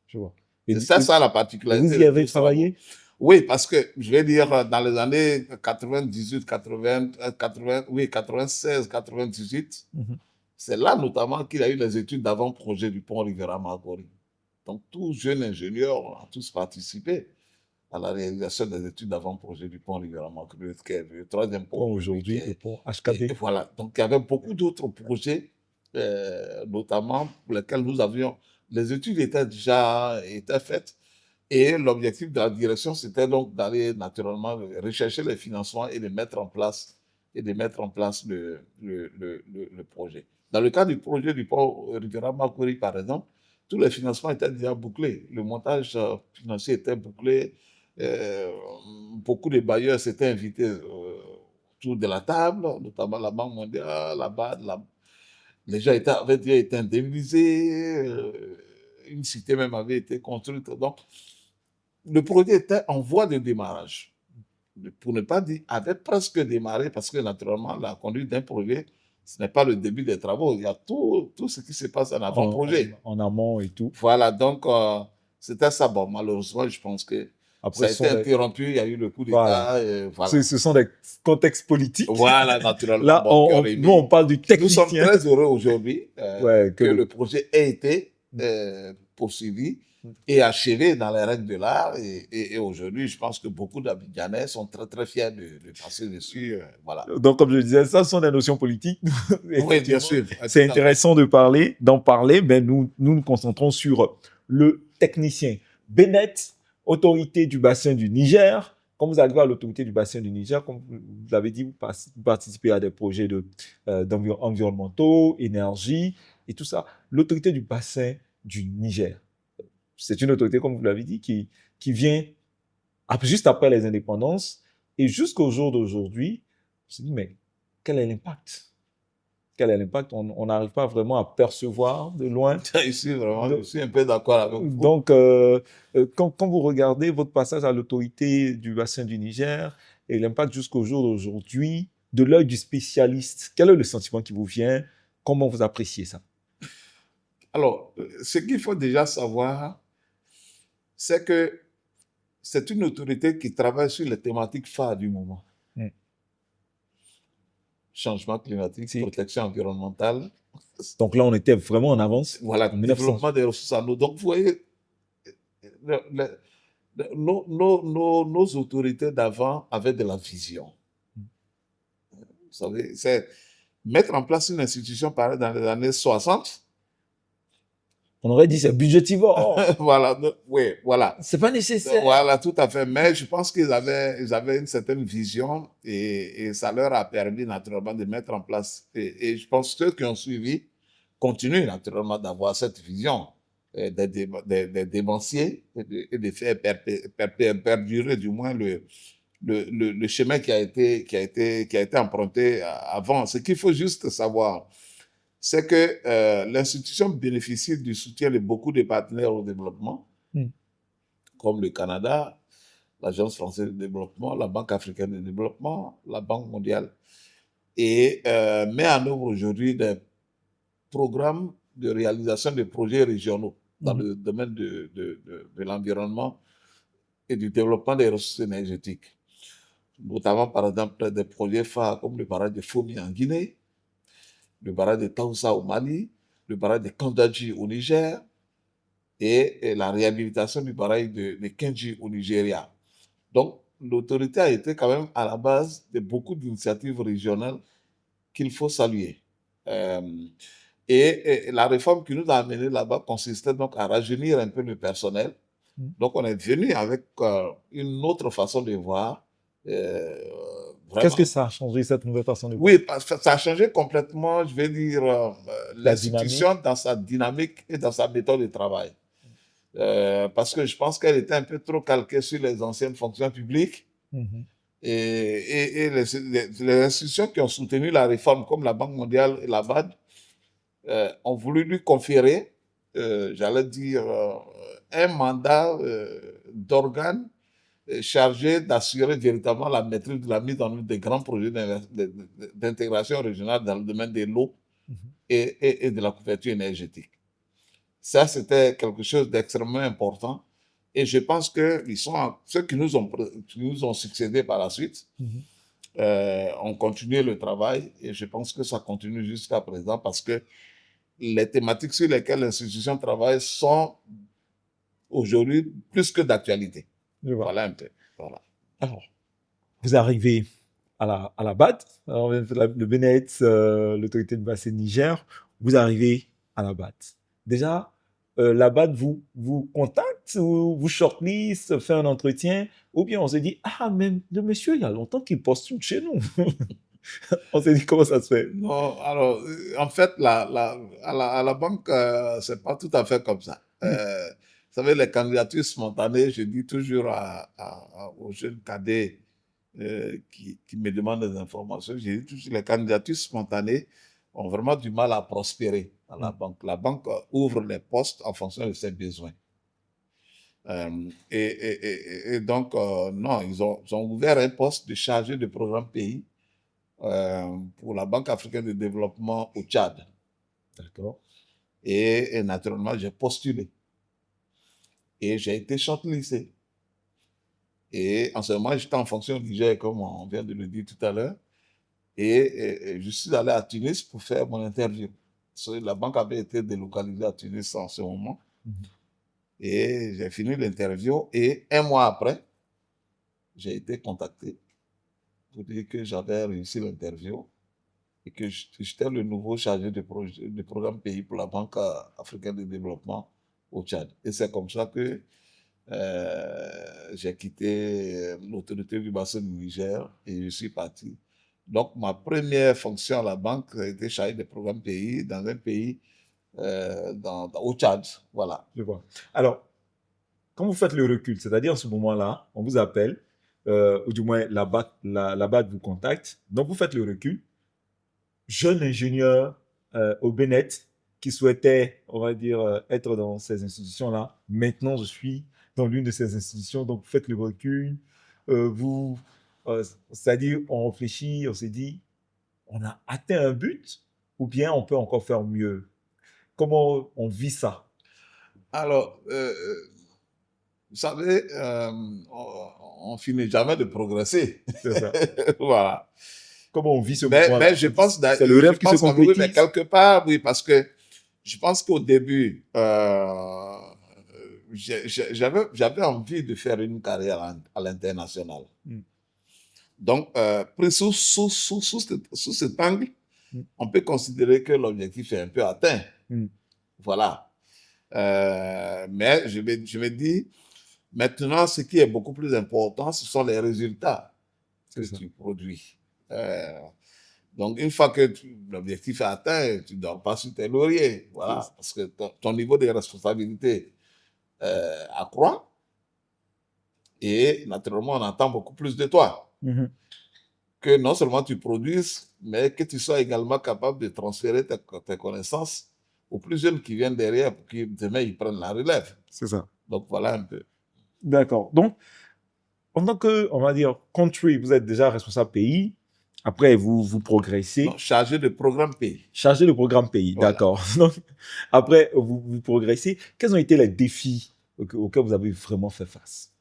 Je vois. C'est ça la particularité. Vous y avez travaillé? Oui, parce que, je vais dire, dans les années 96, 98, c'est là notamment qu'il y a eu les études d'avant-projet du pont Rivera-Margori. Donc, tous jeunes ingénieurs ont tous participé à la réalisation des études d'avant-projet du pont Rivera-Margori, qui est le troisième pont. Aujourd'hui, le pont HKD. Et voilà. Donc, il y avait beaucoup d'autres projets, notamment pour lesquels nous avions. Les études étaient déjà faites. Et l'objectif de la direction, c'était donc d'aller naturellement rechercher les financements et de mettre en place le projet. Dans le cas du projet du pont Rivera-Margori, par exemple, tous les financements étaient déjà bouclés. Le montage financier était bouclé. Beaucoup de bailleurs s'étaient invités autour de la table, notamment la Banque mondiale, la BAD, les gens avaient déjà été indemnisés, une cité même avait été construite. Donc, le projet était en voie de démarrage. Pour ne pas dire, avait presque démarré, parce que naturellement, la conduite d'un projet, ce n'est pas le début des travaux. Il y a tout ce qui se passe en avant-projet. En amont et tout. Voilà, donc c'était ça. Bon, malheureusement, je pense que après, ça a été interrompu, il y a eu le coup voilà. d'État. Voilà. Ce sont des contextes politiques. Voilà, naturellement. Là, bon, nous, on parle du technicien. Nous sommes très heureux aujourd'hui que le projet ait été poursuivi et achevé dans les règles de l'art. Et aujourd'hui, je pense que beaucoup d'Abidjanais sont très, très fiers de passer dessus. Voilà. Donc, comme je disais, ça sont des notions politiques. Oui, bien sûr. C'est intéressant d'en parler, mais nous nous concentrons sur le technicien. Bennett, autorité du bassin du Niger. Quand vous arrivez à l'autorité du bassin du Niger, comme vous l'avez dit, vous participez à des projets environnementaux, énergie et tout ça. L'autorité du bassin du Niger. C'est une autorité, comme vous l'avez dit, qui vient juste après les indépendances. Et jusqu'au jour d'aujourd'hui, on se dit, mais quel est l'impact? Quel est l'impact? On n'arrive pas vraiment à percevoir de loin. Ici, vraiment, je suis un peu d'accord avec vous. Donc, quand vous regardez votre passage à l'autorité du bassin du Niger et l'impact jusqu'au jour d'aujourd'hui, de l'œil du spécialiste, quel est le sentiment qui vous vient? Comment vous appréciez ça? Alors, ce qu'il faut déjà savoir, c'est que c'est une autorité qui travaille sur les thématiques phares du moment. Changement climatique, protection environnementale. Donc là, on était vraiment en avance. Voilà, développement des ressources en eau. Donc, vous voyez, nos autorités d'avant avaient de la vision. Vous savez, c'est mettre en place une institution pareille dans les années 60. On aurait dit c'est budgétivore. Voilà, oui, voilà. C'est pas nécessaire. Voilà, tout à fait. Mais je pense qu'ils avaient une certaine vision et ça leur a permis naturellement de mettre en place. Et je pense que ceux qui ont suivi continuent naturellement d'avoir cette vision des dévanciers et de faire perdurer du moins le chemin qui a été emprunté avant. Ce qu'il faut juste savoir, c'est que l'institution bénéficie du soutien de beaucoup de partenaires au développement, comme le Canada, l'Agence française de développement, la Banque africaine de développement, la Banque mondiale, et met en œuvre aujourd'hui des programmes de réalisation de projets régionaux dans le domaine de l'environnement et du développement des ressources énergétiques. Notamment, par exemple, des projets phares comme le barrage de Fomi en Guinée, le barrage de Taoussa au Mali, le barrage de Kandaji au Niger et la réhabilitation du barrage de Kenji au Nigeria. Donc, l'autorité a été quand même à la base de beaucoup d'initiatives régionales qu'il faut saluer. Et la réforme qui nous a amenés là-bas consistait donc à rajeunir un peu le personnel. Donc, on est venu avec une autre façon de voir. Qu'est-ce que ça a changé, cette nouvelle façon de voir? Oui, ça a changé complètement, je vais dire, l'institution dans sa dynamique et dans sa méthode de travail. Parce que je pense qu'elle était un peu trop calquée sur les anciennes fonctions publiques. Et les institutions qui ont soutenu la réforme, comme la Banque mondiale et la BAD, ont voulu lui conférer, j'allais dire, un mandat d'organe chargé d'assurer véritablement la maîtrise de la mise en œuvre des grands projets d'intégration régionale dans le domaine de l'eau et de la couverture énergétique. Ça, c'était quelque chose d'extrêmement important. Et je pense que ceux qui nous ont succédé par la suite ont continué le travail. Et je pense que ça continue jusqu'à présent parce que les thématiques sur lesquelles l'institution travaille sont aujourd'hui plus que d'actualité. Voilà un peu. Voilà. Alors, vous arrivez à la BAD, le Bennett, l'autorité de bassin Niger, vous arrivez à la BAD. Déjà, la BAD vous contacte, ou vous shortlist, fait un entretien, ou bien on se dit, ah, mais le monsieur, il y a longtemps qu'il postule chez nous. On s'est dit, comment ça se fait? Non, alors, en fait, à la banque, c'est pas tout à fait comme ça. Vous savez, les candidatures spontanées, je dis toujours aux jeunes cadets qui me demandent des informations. J'ai dit que les candidatures spontanées ont vraiment du mal à prospérer à la banque. La banque ouvre les postes en fonction de ses besoins. Et donc, non, ils ont ouvert un poste de chargé de programme pays pour la Banque africaine de développement au Tchad. D'accord. Et naturellement, j'ai postulé. Et j'ai été shortlisté. Et en ce moment, j'étais en fonction au Niger, comme on vient de le dire tout à l'heure. Et je suis allé à Tunis pour faire mon interview. La banque avait été délocalisée à Tunis en ce moment. Et j'ai fini l'interview. Et un mois après, j'ai été contacté pour dire que j'avais réussi l'interview et que j'étais le nouveau chargé de programme pays pour la Banque africaine de développement au Tchad. Et c'est comme ça que j'ai quitté l'autorité du bassin du Niger et je suis parti. Donc, ma première fonction à la banque a été chargé de programme pays dans un pays au Tchad. Voilà. Je vois. Alors, quand vous faites le recul, c'est-à-dire en ce moment-là, on vous appelle, ou du moins la BAD vous contacte, donc vous faites le recul, jeune ingénieur au Bénin qui souhaitait, on va dire, être dans ces institutions-là. Maintenant, je suis dans l'une de ces institutions, donc vous faites le recul, c'est-à-dire on réfléchit, on s'est dit, on a atteint un but ou bien on peut encore faire mieux? Comment on vit ça? Alors, vous savez, on finit jamais de progresser. C'est ça. Voilà. Comment on vit ce moment-là? Mais je pense, c'est le rêve qui se concrétise. Oui, mais quelque part, oui, parce que je pense qu'au début, j'avais envie de faire une carrière à l'international. Donc, pris sous cet angle, on peut considérer que l'objectif est un peu atteint. Voilà. Mais je me dis, maintenant, ce qui est beaucoup plus important, ce sont les résultats que tu produis. Donc, une fois que l'objectif est atteint, tu ne dors pas sur tes lauriers. Voilà, parce que ton niveau de responsabilité accroît et naturellement, on attend beaucoup plus de toi. Que non seulement tu produises, mais que tu sois également capable de transférer tes connaissances aux plus jeunes qui viennent derrière pour que demain, ils prennent la relève. C'est ça. Donc, voilà un peu. D'accord. Donc, en tant que, on va dire, country, vous êtes déjà responsable pays. Après, vous progressez. Non, chargé de programme pays. Chargé de programme pays, voilà. D'accord. Donc, après, vous progressez. Quels ont été les défis auxquels vous avez vraiment fait face?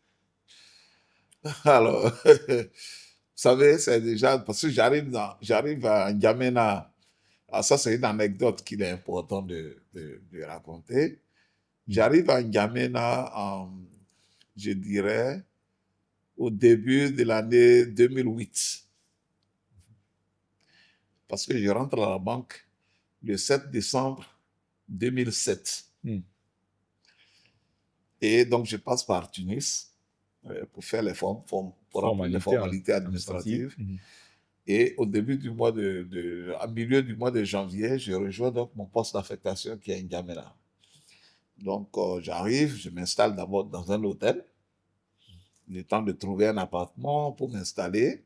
Alors, vous savez, c'est déjà, parce que j'arrive à N'Djamena. Alors ça, c'est une anecdote qu'il est important de raconter. J'arrive à N'Djamena je dirais, au début de l'année 2008. Parce que je rentre à la banque le 7 décembre 2007. Et donc, je passe par Tunis pour faire les formalités administratives. Et au début du mois au milieu du mois de janvier, je rejoins donc mon poste d'affectation qui est à N'Djamena. Donc, j'arrive, je m'installe d'abord dans un hôtel. Le temps de trouver un appartement pour m'installer.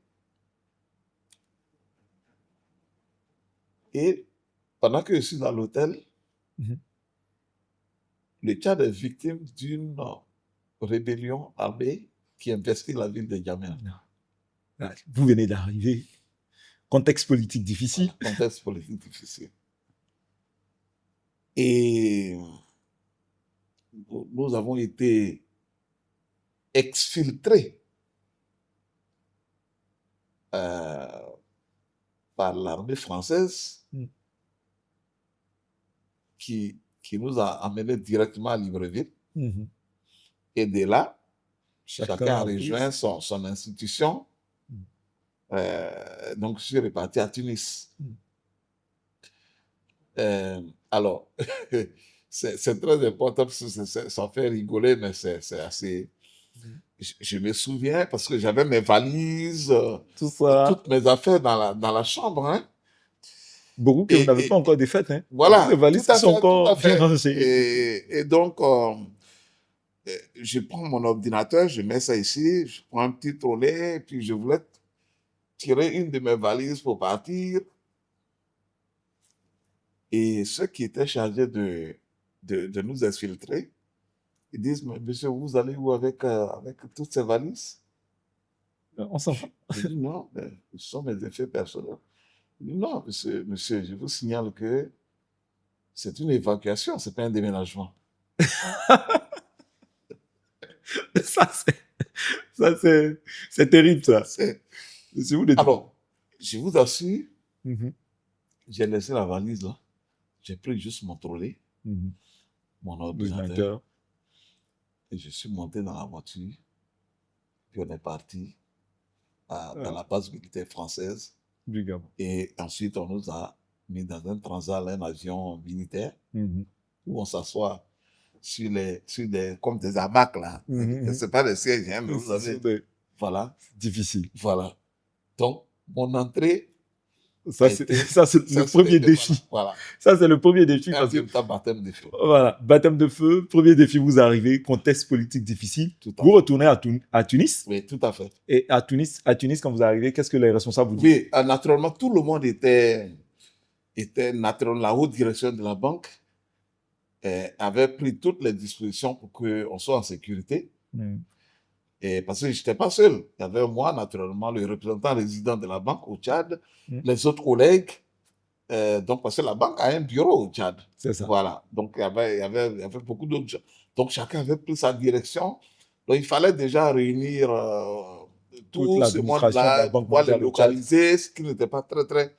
Et pendant que je suis dans l'hôtel, le Tchad est victime d'une rébellion armée qui investit la ville de N'Djamena. Vous venez d'arriver. Contexte politique difficile. Contexte politique difficile. Et nous avons été exfiltrés par l'armée française qui nous a amenés directement à Libreville. Et de là, chacun a rejoint son institution. Donc, je suis reparti à Tunis. Alors, c'est très important parce que ça fait rigoler, mais c'est assez... Je me souviens parce que j'avais mes valises, toutes mes affaires dans la chambre. Hein. Beaucoup que vous n'avez pas encore défaites. Hein. Voilà, les valises qui sont encore bien rangées. Et donc, je prends mon ordinateur, je mets ça ici, je prends un petit trolley, et puis je voulais tiré une de mes valises pour partir. Et ceux qui étaient chargés de nous exfiltrer, ils disent, mais monsieur, vous allez où avec toutes ces valises? On s'en va. Je dis, non, ce sont mes effets personnels. Il dit, non, monsieur, je vous signale que c'est une évacuation, c'est pas un déménagement. C'est terrible, ça. Alors, je vous assure, j'ai laissé la valise là. J'ai pris juste mon trolley, mon ordinateur, et je suis monté dans la voiture. Puis on est parti dans la base militaire française. Et ensuite, on nous a mis dans un transat, un avion militaire, où on s'assoit sur comme des hamacs là. C'est pas des sièges, hein, mais vous savez. Voilà. Difficile. Voilà. Donc, mon entrée. Ça, c'est le premier défi. Voilà. Ça, c'est le premier défi. Parce que baptême de feu. Voilà. Baptême de feu. Premier défi, vous arrivez. Contexte politique difficile. Vous retournez à Tunis. Oui, tout à fait. Et à Tunis, quand vous arrivez, qu'est-ce que les responsables vous disent? Oui, naturellement, tout le monde était naturellement, la haute direction de la banque avait pris toutes les dispositions pour qu'on soit en sécurité. Et parce que je n'étais pas seul. Il y avait moi, naturellement, le représentant résident de la banque au Tchad, les autres collègues. Donc, parce que la banque a un bureau au Tchad. C'est ça. Voilà. Donc, il y avait beaucoup d'autres gens. Donc, chacun avait pris sa direction. Donc, il fallait déjà réunir tout ce monde-là, pouvoir les localiser, ce qui n'était pas très...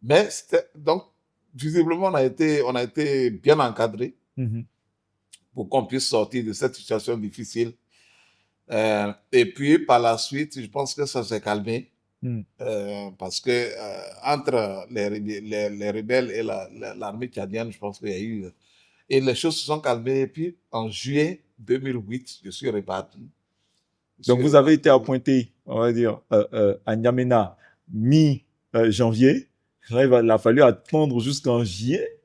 Mais donc, visiblement, on a été bien encadrés pour qu'on puisse sortir de cette situation difficile. Et puis, par la suite, je pense que ça s'est calmé. Parce que entre les rebelles et l'armée tchadienne, je pense qu'il y a eu... Et les choses se sont calmées. Et puis, en juillet 2008, je suis reparti. Donc, vous avez été appointé, on va dire, à N'Djamena mi-janvier. Là, il a fallu attendre jusqu'en juillet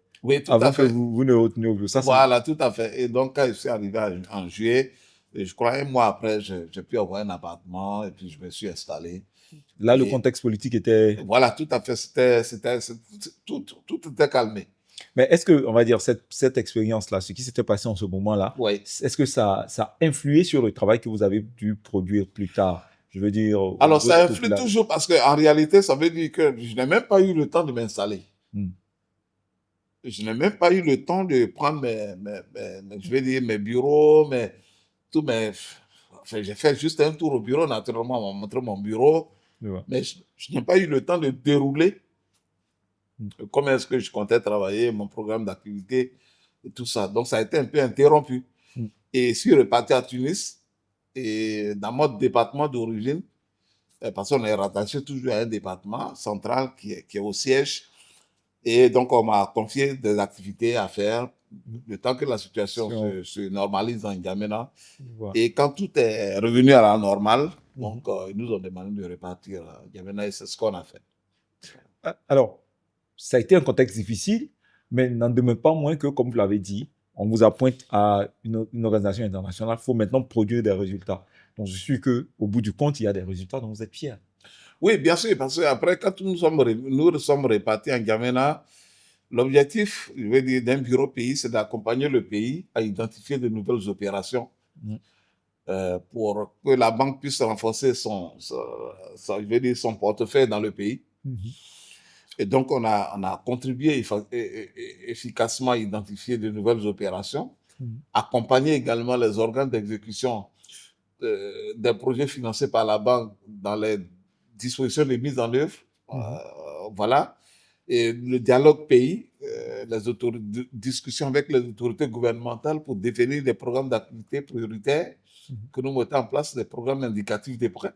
avant que vous ne reteniez au bureau. Voilà, tout à fait. Et donc, quand je suis arrivé en juillet, je crois un mois après, j'ai pu avoir un appartement et puis je me suis installé. Là, le contexte politique était... Voilà, tout à fait. Tout était calmé. Mais est-ce que, on va dire, cette expérience-là, ce qui s'était passé en ce moment-là, est-ce que ça a influé sur le travail que vous avez dû produire plus tard? Je veux dire... Alors, ça influe toujours parce qu'en réalité, ça veut dire que je n'ai même pas eu le temps de m'installer. Je n'ai même pas eu le temps de prendre mes bureaux, Enfin, j'ai fait juste un tour au bureau, naturellement, on m'a montré mon bureau. Mais je n'ai pas eu le temps de dérouler comment est-ce que je comptais travailler, mon programme d'activité et tout ça. Donc, ça a été un peu interrompu. Et je suis reparti à Tunis, et dans mon département d'origine, parce qu'on est rattaché toujours à un département central qui est au siège. Et donc, on m'a confié des activités à faire le temps que la situation se normalise dans N'Djamena. Et quand tout est revenu à la normale, donc, ils nous ont demandé de repartir à N'Djamena et c'est ce qu'on a fait. Alors, ça a été un contexte difficile, mais n'en demeure pas moins que, comme vous l'avez dit, on vous appointe à une organisation internationale. Il faut maintenant produire des résultats. Donc, je suis qu'au bout du compte, il y a des résultats dont vous êtes fiers. Oui, bien sûr, parce qu'après, quand nous sommes répartis en N'Djamena, l'objectif, je veux dire, d'un bureau pays, c'est d'accompagner le pays à identifier de nouvelles opérations pour que la banque puisse renforcer son portefeuille dans le pays. Et donc, on a contribué efficacement à identifier de nouvelles opérations, accompagner également les organes d'exécution des projets financés par la banque dans les dispositions de mise en œuvre. Voilà. Et le dialogue pays, discussions avec les autorités gouvernementales pour définir des programmes d'activité prioritaires que nous mettons en place, des programmes indicatifs des prêts.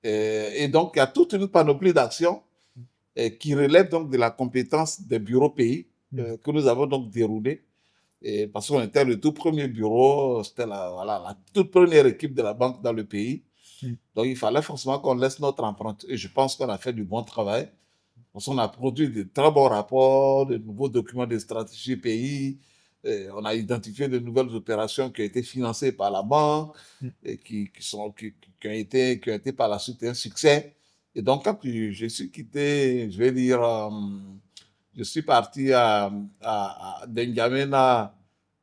Et donc, il y a toute une panoplie d'actions qui relèvent donc de la compétence des bureaux pays que nous avons donc déroulé. Et parce qu'on était le tout premier bureau, c'était la toute première équipe de la banque dans le pays. Donc, il fallait forcément qu'on laisse notre empreinte. Et je pense qu'on a fait du bon travail. Parce qu'on a produit de très bons rapports, de nouveaux documents de stratégie pays. On a identifié de nouvelles opérations qui ont été financées par la banque et qui ont été par la suite un succès. Et donc, quand je suis quitté, je vais dire, je suis parti à N'Djamena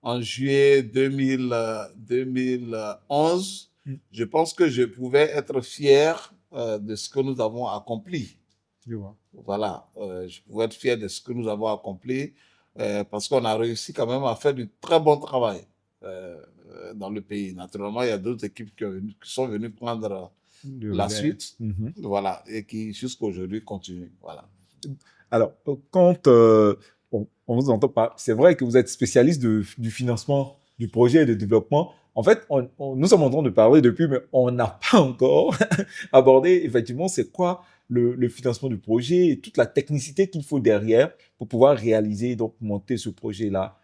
en juillet 2011, je pense que je pouvais être fier de ce que nous avons accompli. Je vois. Voilà, je pouvais être fier de ce que nous avons accompli parce qu'on a réussi quand même à faire du très bon travail dans le pays. Naturellement, il y a d'autres équipes qui sont venues prendre la suite, voilà, et qui jusqu'à aujourd'hui continuent. Voilà. Alors, quand on vous entend pas, c'est vrai que vous êtes spécialiste du financement du projet et de développement. En fait, nous sommes en train de parler depuis, mais on n'a pas encore abordé effectivement c'est quoi le financement du projet et toute la technicité qu'il faut derrière pour pouvoir réaliser, donc monter ce projet-là,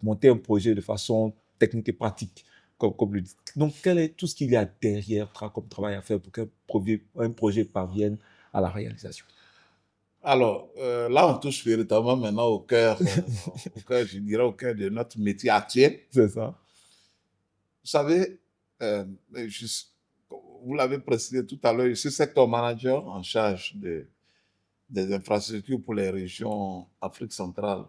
monter un projet de façon technique et pratique, comme le dit. Donc, quel est tout ce qu'il y a derrière comme travail à faire pour qu'un projet parvienne à la réalisation? Alors, là, on touche véritablement maintenant au cœur, je dirais au cœur de notre métier actuel. C'est ça. Vous savez, vous l'avez précisé tout à l'heure, je suis secteur manager en charge des infrastructures pour les régions Afrique centrale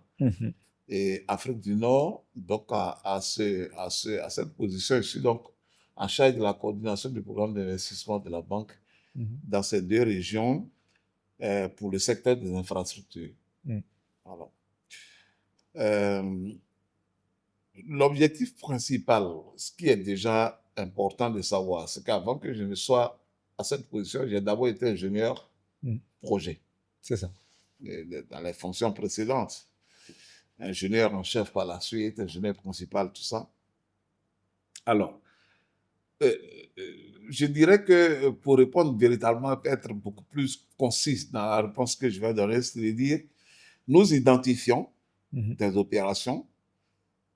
et Afrique du Nord. Donc, à cette position, je suis donc en charge de la coordination du programme d'investissement de la banque dans ces deux régions pour le secteur des infrastructures. Alors, l'objectif principal, ce qui est déjà important de savoir, c'est qu'avant que je ne sois à cette position, j'ai d'abord été ingénieur projet. C'est ça. Dans les fonctions précédentes. Ingénieur en chef par la suite, ingénieur principal, tout ça. Alors, je dirais que pour répondre véritablement, être beaucoup plus concis dans la réponse que je vais donner, c'est-à-dire, nous identifions des opérations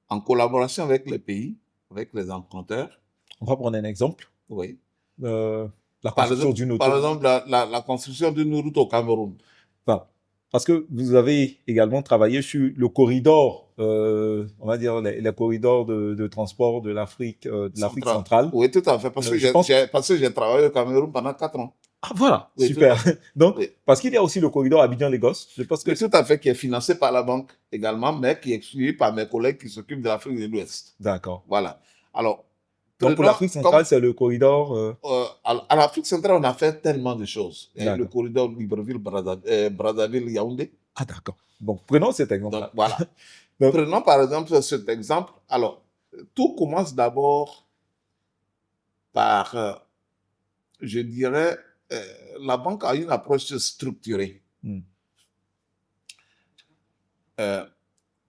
en collaboration avec les pays, avec les emprunteurs. On va prendre un exemple. Oui. La construction d'une autoroute. Par exemple, la construction d'une route au Cameroun. Enfin, parce que vous avez également travaillé sur le corridor, on va dire les corridors de transport de l'Afrique centrale. Oui, tout à fait, parce que j'ai travaillé au Cameroun pendant 4 ans. Ah, voilà, oui, super. Donc, oui. Parce qu'il y a aussi le corridor Abidjan-Lagos. Je pense que oui, tout à fait, qui est financé par la banque également, mais qui est suivi par mes collègues qui s'occupent de l'Afrique de l'Ouest. D'accord. Voilà. Alors, donc, pour l'Afrique centrale, c'est le corridor... à l'Afrique centrale, on a fait tellement de choses. Le corridor Libreville-Brazzaville-Yaoundé. Ah, d'accord. Bon, prenons cet exemple-là. Voilà. Prenons par exemple cet exemple. Alors, tout commence d'abord par, je dirais, la banque a une approche structurée.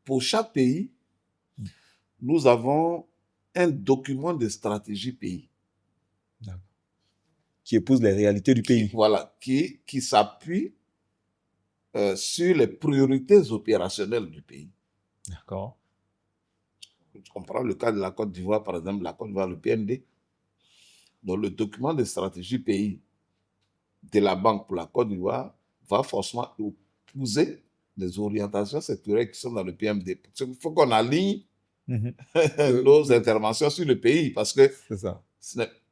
Pour chaque pays, nous avons un document de stratégie pays. Qui épouse les réalités du pays. Voilà, qui s'appuie sur les priorités opérationnelles du pays. D'accord. Je comprends le cas de la Côte d'Ivoire, par exemple, la Côte d'Ivoire, le PND. Donc, le document de stratégie pays de la banque pour la Côte d'Ivoire va forcément épouser les orientations sectorielles qui sont dans le PMD. Il faut qu'on aligne nos interventions sur le pays parce que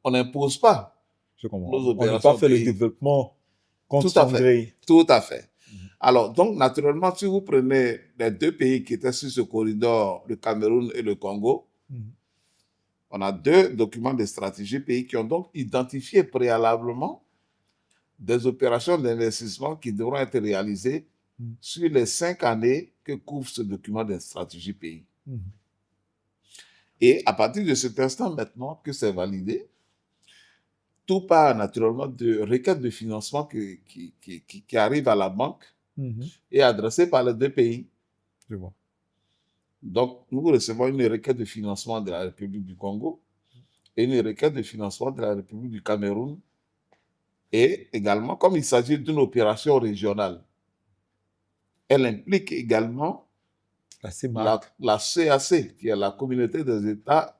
on n'impose pas. Je comprends. On n'a pas fait le développement contre son gré. Tout à fait. Alors, donc, naturellement, si vous prenez les deux pays qui étaient sur ce corridor, le Cameroun et le Congo, on a deux documents de stratégie pays qui ont donc identifié préalablement des opérations d'investissement qui devront être réalisées sur les 5 années que couvre ce document de stratégie pays. Et à partir de cet instant maintenant que c'est validé, tout part naturellement de requêtes de financement qui arrivent à la banque et adressées par les deux pays. Je vois. Donc, nous recevons une requête de financement de la République du Congo et une requête de financement de la République du Cameroun. Et également, comme il s'agit d'une opération régionale, elle implique également la CAC, qui est la communauté des États,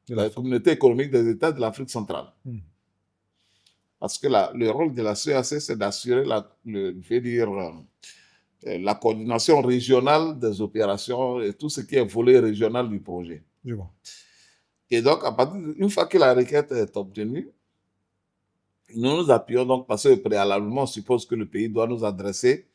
la communauté économique des États de l'Afrique centrale. Parce que le rôle de la CAC, c'est d'assurer la coordination régionale des opérations et tout ce qui est volet régional du projet. Je vois. Et donc, une fois que la requête est obtenue, Nous nous appuyons donc parce que préalablement, on suppose que le pays doit nous adresser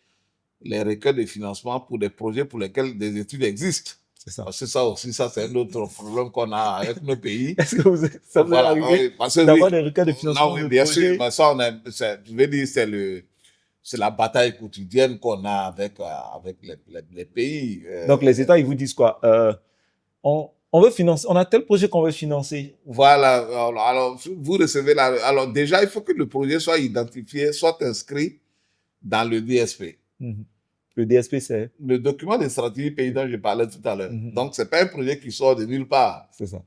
les requêtes de financement pour des projets pour lesquels des études existent. C'est ça. Parce que ça aussi, ça c'est un autre problème qu'on a avec nos pays. Est-ce que ça vous est Voilà, arrivé oui, d'avoir des requêtes de financement non, oui, de bien sûr, projets? mais ça, je vais dire, c'est la bataille quotidienne qu'on a avec les pays. Donc, les États, ils vous disent quoi? On veut financer, on a tel projet qu'on veut financer. Voilà, alors, vous recevez alors déjà, il faut que le projet soit identifié, soit inscrit dans le DSP. Le DSP, c'est le document de stratégie pays dont je parlais tout à l'heure. Donc, ce n'est pas un projet qui sort de nulle part. C'est ça.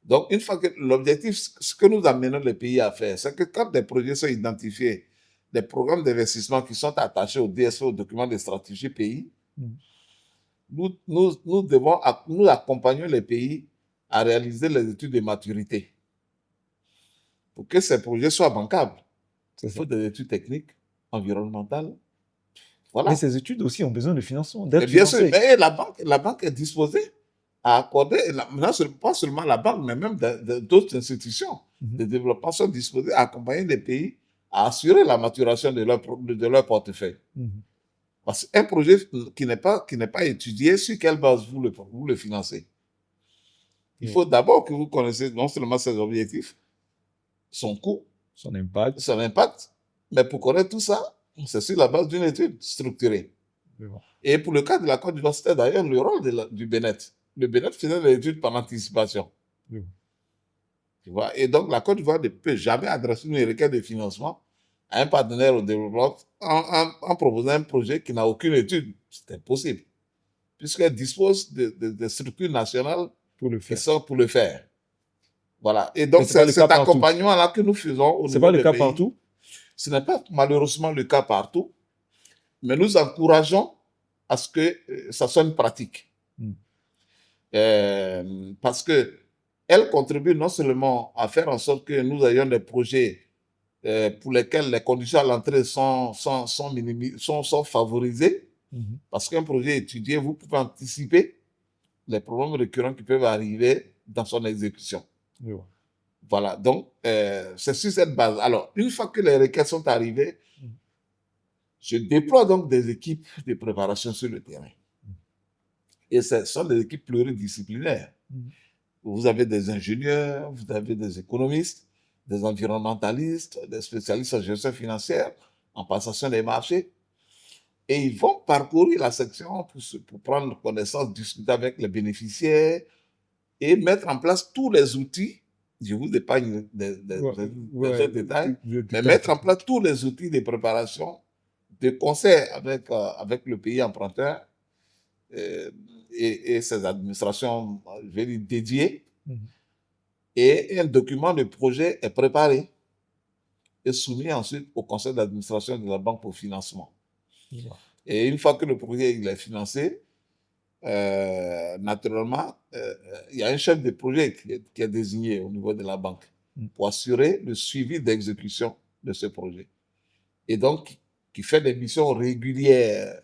Donc, une fois que l'objectif, ce que nous amenons les pays à faire, c'est que quand des projets sont identifiés, des programmes d'investissement qui sont attachés au DSP, au document de stratégie pays, nous accompagnons les pays à réaliser les études de maturité pour que ces projets soient bancables. Il faut des études techniques, environnementales. Voilà. Mais ces études aussi ont besoin de financement, d'être financées. Bien sûr, mais la banque est disposée à accorder, pas seulement la banque, mais même d'autres institutions de développement sont disposées à accompagner les pays à assurer la maturation de leur portefeuille. Parce qu'un projet qui n'est pas étudié, sur quelle base vous le financez? Il faut d'abord que vous connaissiez non seulement ses objectifs, son coût, son impact, mais pour connaître tout ça, c'est sur la base d'une étude structurée. Et pour le cas de la Côte d'Ivoire, c'était d'ailleurs le rôle du BNET. Le BNET faisait des études par anticipation. Tu vois? Et donc, la Côte d'Ivoire ne peut jamais adresser une requête de financement à un partenaire au développement en proposant un projet qui n'a aucune étude. C'est impossible. Puisqu'elle dispose de structures nationales qui sont pour le faire. Voilà. Et donc, c'est cet accompagnement-là que nous faisons au niveau des pays. C'est pas le cas partout? Ce n'est pas malheureusement le cas partout, mais nous encourageons à ce que ça soit une pratique. Parce qu'elle contribue non seulement à faire en sorte que nous ayons des projets pour lesquels les conditions à l'entrée sont favorisées, parce qu'un projet étudié, vous pouvez anticiper les problèmes récurrents qui peuvent arriver dans son exécution. Voilà, donc c'est sur cette base. Alors, une fois que les requêtes sont arrivées, je déploie donc des équipes de préparation sur le terrain. Et ce sont des équipes pluridisciplinaires. Vous avez des ingénieurs, vous avez des économistes, des environnementalistes, des spécialistes en gestion financière, en passation des marchés. Et ils vont parcourir la section pour prendre connaissance, discuter avec les bénéficiaires et mettre en place tous les outils. Je vous épargne des détails, mais mettre en place tous les outils de préparation, de concert avec le pays emprunteur et ses administrations, je vais dire, dédiées. Et un document de projet est préparé et soumis ensuite au conseil d'administration de la banque pour financement. Et une fois que le projet il est financé, naturellement, il y a un chef de projet qui est désigné au niveau de la banque pour assurer le suivi d'exécution de ce projet. Et donc, qui fait des missions régulières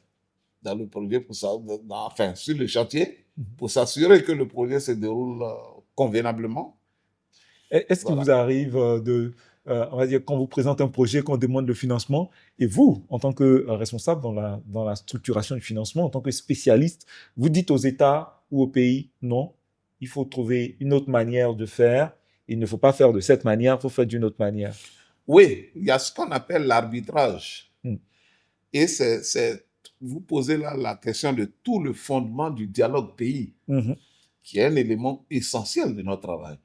dans le projet, sur le chantier, pour s'assurer que le projet se déroule convenablement. Est-ce qu'il vous arrive on va dire, quand vous présentez un projet, qu'on demande le financement, et vous, en tant que responsable dans la structuration du financement, en tant que spécialiste, vous dites aux États ou aux pays, non, il faut trouver une autre manière de faire, il ne faut pas faire de cette manière, il faut faire d'une autre manière. Oui, il y a ce qu'on appelle l'arbitrage. Et vous posez là la question de tout le fondement du dialogue pays, qui est un élément essentiel de notre travail.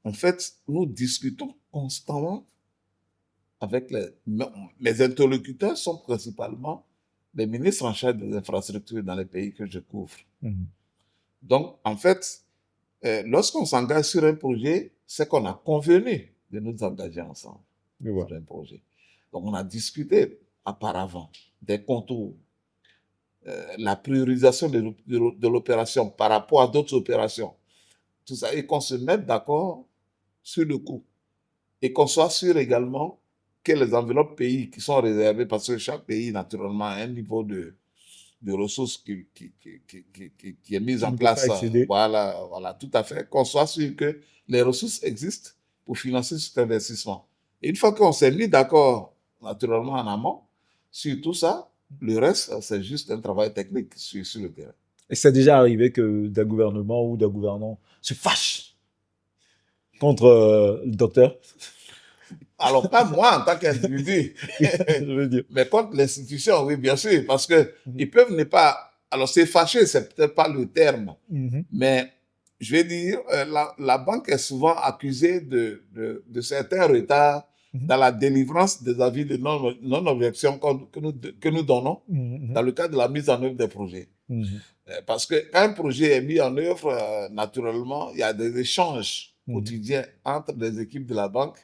En fait, nous discutons constamment avec mes interlocuteurs sont principalement les ministres en charge des infrastructures dans les pays que je couvre. Donc, en fait, lorsqu'on s'engage sur un projet, c'est qu'on a convenu de nous engager ensemble sur un projet. Donc, on a discuté auparavant des contours, la priorisation de l'opération par rapport à d'autres opérations, tout ça, et qu'on se mette d'accord sur le coût. Et qu'on soit sûr également que les enveloppes pays qui sont réservées, parce que chaque pays, naturellement, a un niveau de ressources qui est mis en place. Voilà, tout à fait. Qu'on soit sûr que les ressources existent pour financer cet investissement. Et une fois qu'on s'est mis d'accord, naturellement en amont, sur tout ça, le reste, c'est juste un travail technique sur le terrain. Et c'est déjà arrivé que des gouvernements ou des gouvernants se fâchent contre le docteur? Alors, pas moi en tant qu'individu, Je veux dire. mais contre l'institution, oui, bien sûr, parce que ils peuvent ne pas. Alors, c'est fâché, c'est peut-être pas le terme, mais je vais dire, la banque est souvent accusée de certains retards dans la délivrance des avis de non-objection que nous donnons dans le cadre de la mise en œuvre des projets. Parce que quand un projet est mis en œuvre, naturellement, il y a des échanges quotidiens entre les équipes de la banque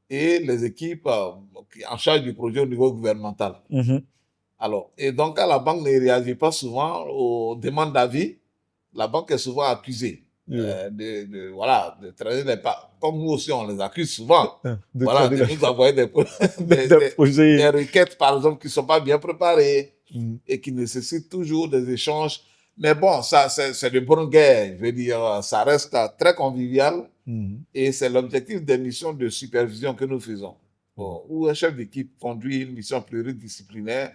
et les équipes en charge du projet au niveau gouvernemental. Alors, et donc, quand la banque ne réagit pas souvent aux demandes d'avis, la banque est souvent accusée de traîner les pas. Comme nous aussi, on les accuse souvent. De nous envoyer des requêtes, par exemple, qui ne sont pas bien préparées et qui nécessitent toujours des échanges. Mais bon, ça, c'est de bonne guerre. Je veux dire, ça reste très convivial. Et c'est l'objectif des missions de supervision que nous faisons. Où un chef d'équipe conduit une mission pluridisciplinaire,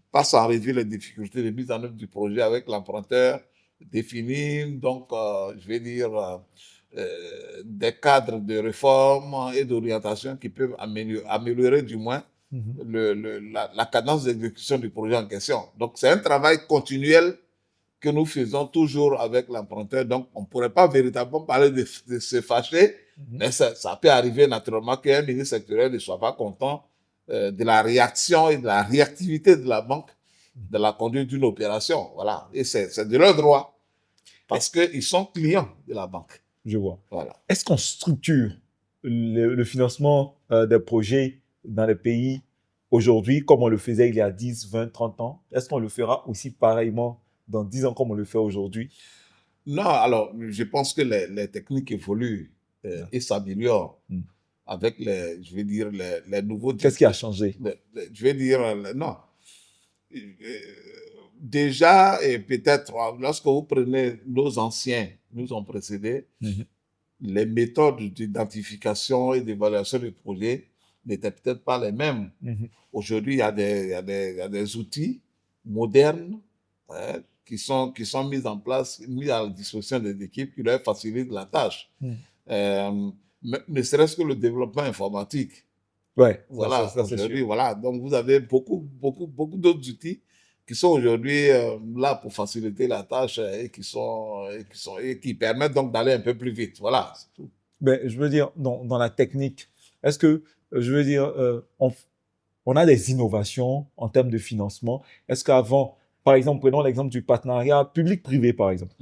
passe en revue les difficultés de mise en œuvre du projet avec l'emprunteur, définir, donc, je vais dire, des cadres de réforme et d'orientation qui peuvent améliorer du moins la cadence d'exécution du projet en question. Donc, c'est un travail continuel que nous faisons toujours avec l'emprunteur. Donc, on ne pourrait pas véritablement parler de se fâcher, mais ça peut arriver naturellement qu'un ministre sectoriel ne soit pas content de la réaction et de la réactivité de la banque de la conduite d'une opération. Voilà. Et c'est de leur droit parce qu'ils sont clients de la banque. Je vois. Voilà. Est-ce qu'on structure le financement des projets dans les pays aujourd'hui comme on le faisait il y a 10, 20, 30 ans? Est-ce qu'on le fera aussi pareillement dans 10 ans comme on le fait aujourd'hui? Non, alors, je pense que les techniques évoluent et s'améliorent avec je vais dire, les nouveaux... Qu'est-ce qui a changé? Je vais dire, non. Déjà, et peut-être, lorsque vous prenez nos anciens, nous ont précédés, les méthodes d'identification et d'évaluation des projets n'étaient peut-être pas les mêmes. Aujourd'hui, il y a des outils modernes qui sont mis en place, mis à la disposition des équipes qui leur facilitent la tâche. Ne serait-ce que le développement informatique. Ouais, voilà, aujourd'hui, voilà. Donc, vous avez beaucoup d'autres outils qui sont aujourd'hui là pour faciliter la tâche et qui permettent donc d'aller un peu plus vite. Voilà, c'est tout. Ben, je veux dire, dans la technique, est-ce que, je veux dire, on a des innovations en termes de financement? Est-ce qu'avant, par exemple, prenons l'exemple du partenariat public-privé, par exemple.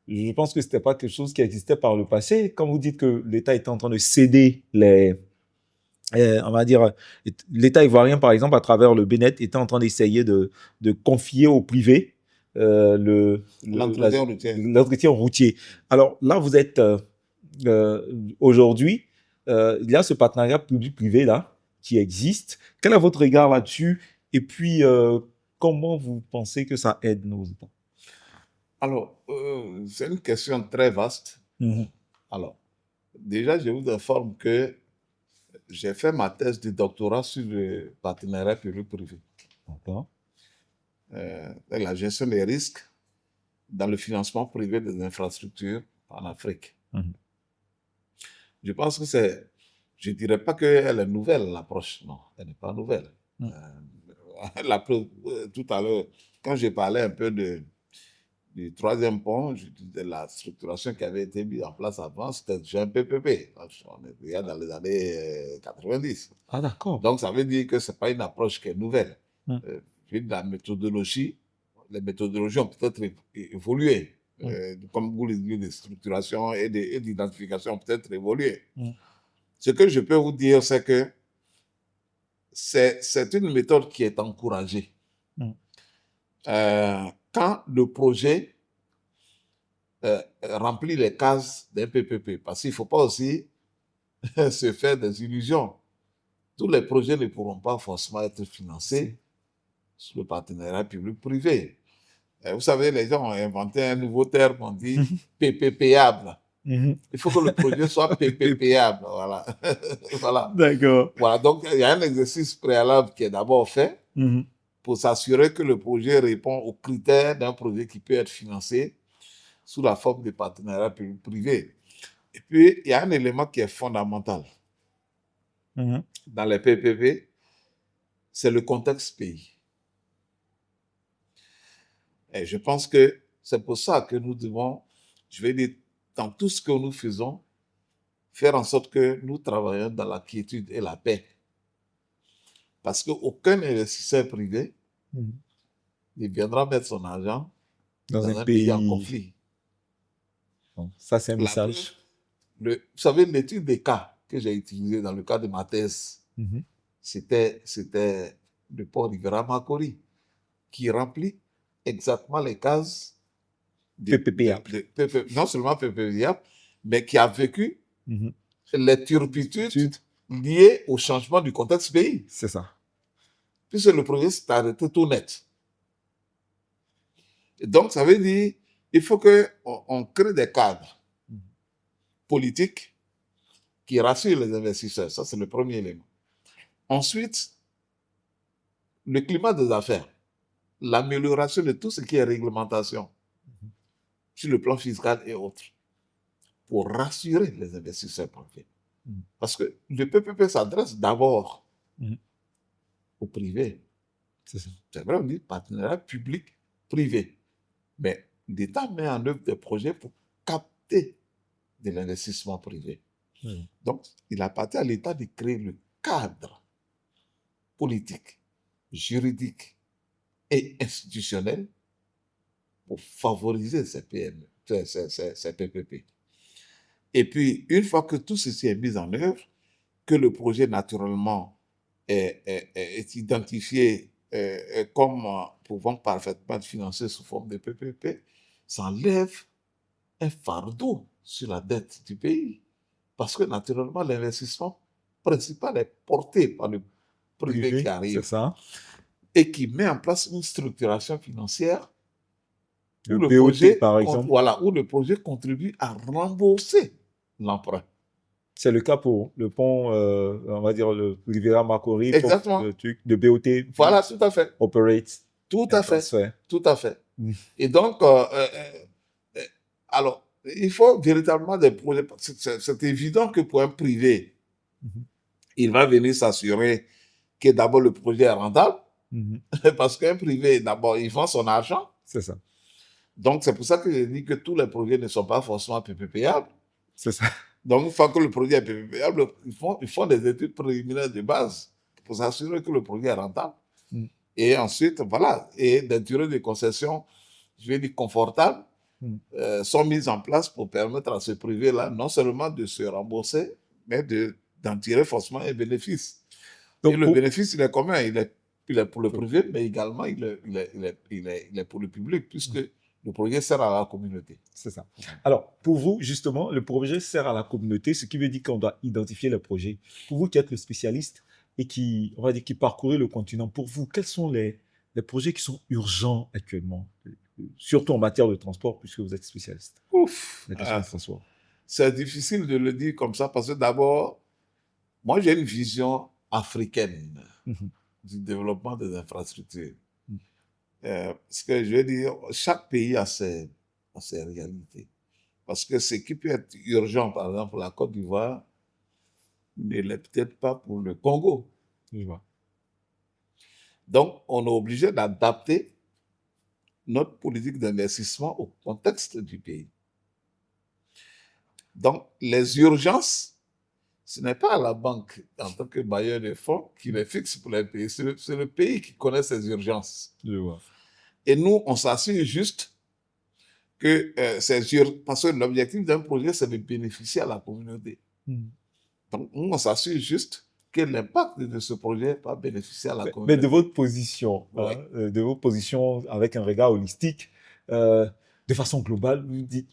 Je pense que ce n'était pas quelque chose qui existait par le passé. Quand vous dites que l'État était en train de céder on va dire, l'État ivoirien, par exemple, à travers le Bénet, était en train d'essayer de confier au privé l'entretien routier. Alors là, vous êtes aujourd'hui, il y a ce partenariat public-privé là qui existe. Quel est votre regard là-dessus? Et puis, comment vous pensez que ça aide nos États? Alors, c'est une question très vaste. Alors, déjà, je vous informe que j'ai fait ma thèse de doctorat sur le partenariat public-privé. D'accord. La gestion des risques dans le financement privé des infrastructures en Afrique. Je pense que je ne dirais pas qu'elle est nouvelle, l'approche. Non, elle n'est pas nouvelle. Tout à l'heure, quand j'ai parlé un peu du troisième pont, je disais la structuration qui avait été mise en place avant, c'était déjà un PPP. On est déjà dans les années 90. Ah, d'accord. Donc, ça veut dire que ce n'est pas une approche qui est nouvelle. La méthodologie, les méthodologies ont peut-être évolué. Comme vous le dites, de structuration et d'identification ont peut-être évolué. Ce que je peux vous dire, c'est que c'est une méthode qui est encouragée. Quand le projet remplit les cases d'un PPP, parce qu'il ne faut pas aussi se faire des illusions. Tous les projets ne pourront pas forcément être financés sur le partenariat public-privé. Vous savez, les gens ont inventé un nouveau terme, on dit PPPable. Il faut que le projet soit PPPable. Voilà. Voilà. D'accord. Voilà. Donc, il y a un exercice préalable qui est d'abord fait pour s'assurer que le projet répond aux critères d'un projet qui peut être financé sous la forme de partenariat privé. Et puis, il y a un élément qui est fondamental dans les PPP, c'est le contexte pays. Et je pense que c'est pour ça que nous devons, je vais dire, dans tout ce que nous faisons, faire en sorte que nous travaillons dans la quiétude et la paix. Parce qu'aucun investisseur privé ne viendra mettre son argent dans un pays en conflit. Bon, ça, c'est un message. Vous savez, l'étude des cas que j'ai utilisée dans le cas de ma thèse, c'était le port Rivera-Makori qui remplit exactement les cases non seulement PPP, mais qui a vécu les turpitudes liées au changement du contexte pays. C'est ça. Puisque le projet s'est arrêté tout net. Et donc, ça veut dire il faut qu'on crée des cadres politiques qui rassurent les investisseurs. Ça, c'est le premier élément. Ensuite, le climat des affaires, l'amélioration de tout ce qui est réglementation sur le plan fiscal et autres, pour rassurer les investisseurs privés. Parce que le PPP s'adresse d'abord au privé. C'est vrai, on dit partenariat public-privé. Mais l'État met en œuvre des projets pour capter de l'investissement privé. Donc, il appartient à l'État de créer le cadre politique, juridique et institutionnel pour favoriser ces PME, ces PPP. Et puis, une fois que tout ceci est mis en œuvre, que le projet, naturellement, est identifié comme pouvant parfaitement être financé sous forme de PPP, ça enlève un fardeau sur la dette du pays. Parce que, naturellement, l'investissement principal est porté par le privé qui arrive. C'est ça. Et qui met en place une structuration financière le BOT, projet, par exemple. Voilà, où le projet contribue à rembourser l'emprunt. C'est le cas pour le pont, on va dire le Rivera-Makori. Exactement. Le truc de BOT. Voilà, tout à fait. Operate. Tout à fait. Tout à fait. Et donc, alors, il faut véritablement des projets. C'est évident que pour un privé, il va venir s'assurer que d'abord le projet est rentable. Parce qu'un privé, d'abord, il vend son argent. C'est ça. Donc, c'est pour ça que je dis que tous les projets ne sont pas forcément PPPables. C'est ça. Donc, une fois que le projet est PPPable, ils font des études préliminaires de base pour s'assurer que le projet est rentable. Et ensuite, voilà, et des durées de concession, je vais dire confortables, sont mises en place pour permettre à ce privé-là non seulement de se rembourser, mais d'en tirer forcément un bénéfice. Donc, et le bénéfice, il est commun, il est pour le privé, mais également il est pour le public, puisque le projet sert à la communauté. C'est ça. Alors, pour vous, justement, le projet sert à la communauté, ce qui veut dire qu'on doit identifier le projet. Pour vous qui êtes le spécialiste et qui, on va dire, qui parcourez le continent, pour vous, quels sont les projets qui sont urgents actuellement, surtout en matière de transport, puisque vous êtes spécialiste? François. C'est difficile de le dire comme ça, parce que d'abord, moi j'ai une vision africaine du développement des infrastructures. Ce que je veux dire, chaque pays a ses réalités. Parce que ce qui peut être urgent, par exemple, pour la Côte d'Ivoire, ne l'est peut-être pas pour le Congo. Donc, on est obligé d'adapter notre politique d'investissement au contexte du pays. Donc, les urgences, ce n'est pas la banque, en tant que bailleur de fonds, qui les fixe pour les pays. C'est le pays qui connaît ses urgences. Et nous, on s'assure juste que parce que l'objectif d'un projet, c'est de bénéficier à la communauté. Donc, nous, on s'assure juste que l'impact de ce projet va bénéficier à la communauté. Mais de votre position, de votre position avec un regard holistique, de façon globale, vous dites,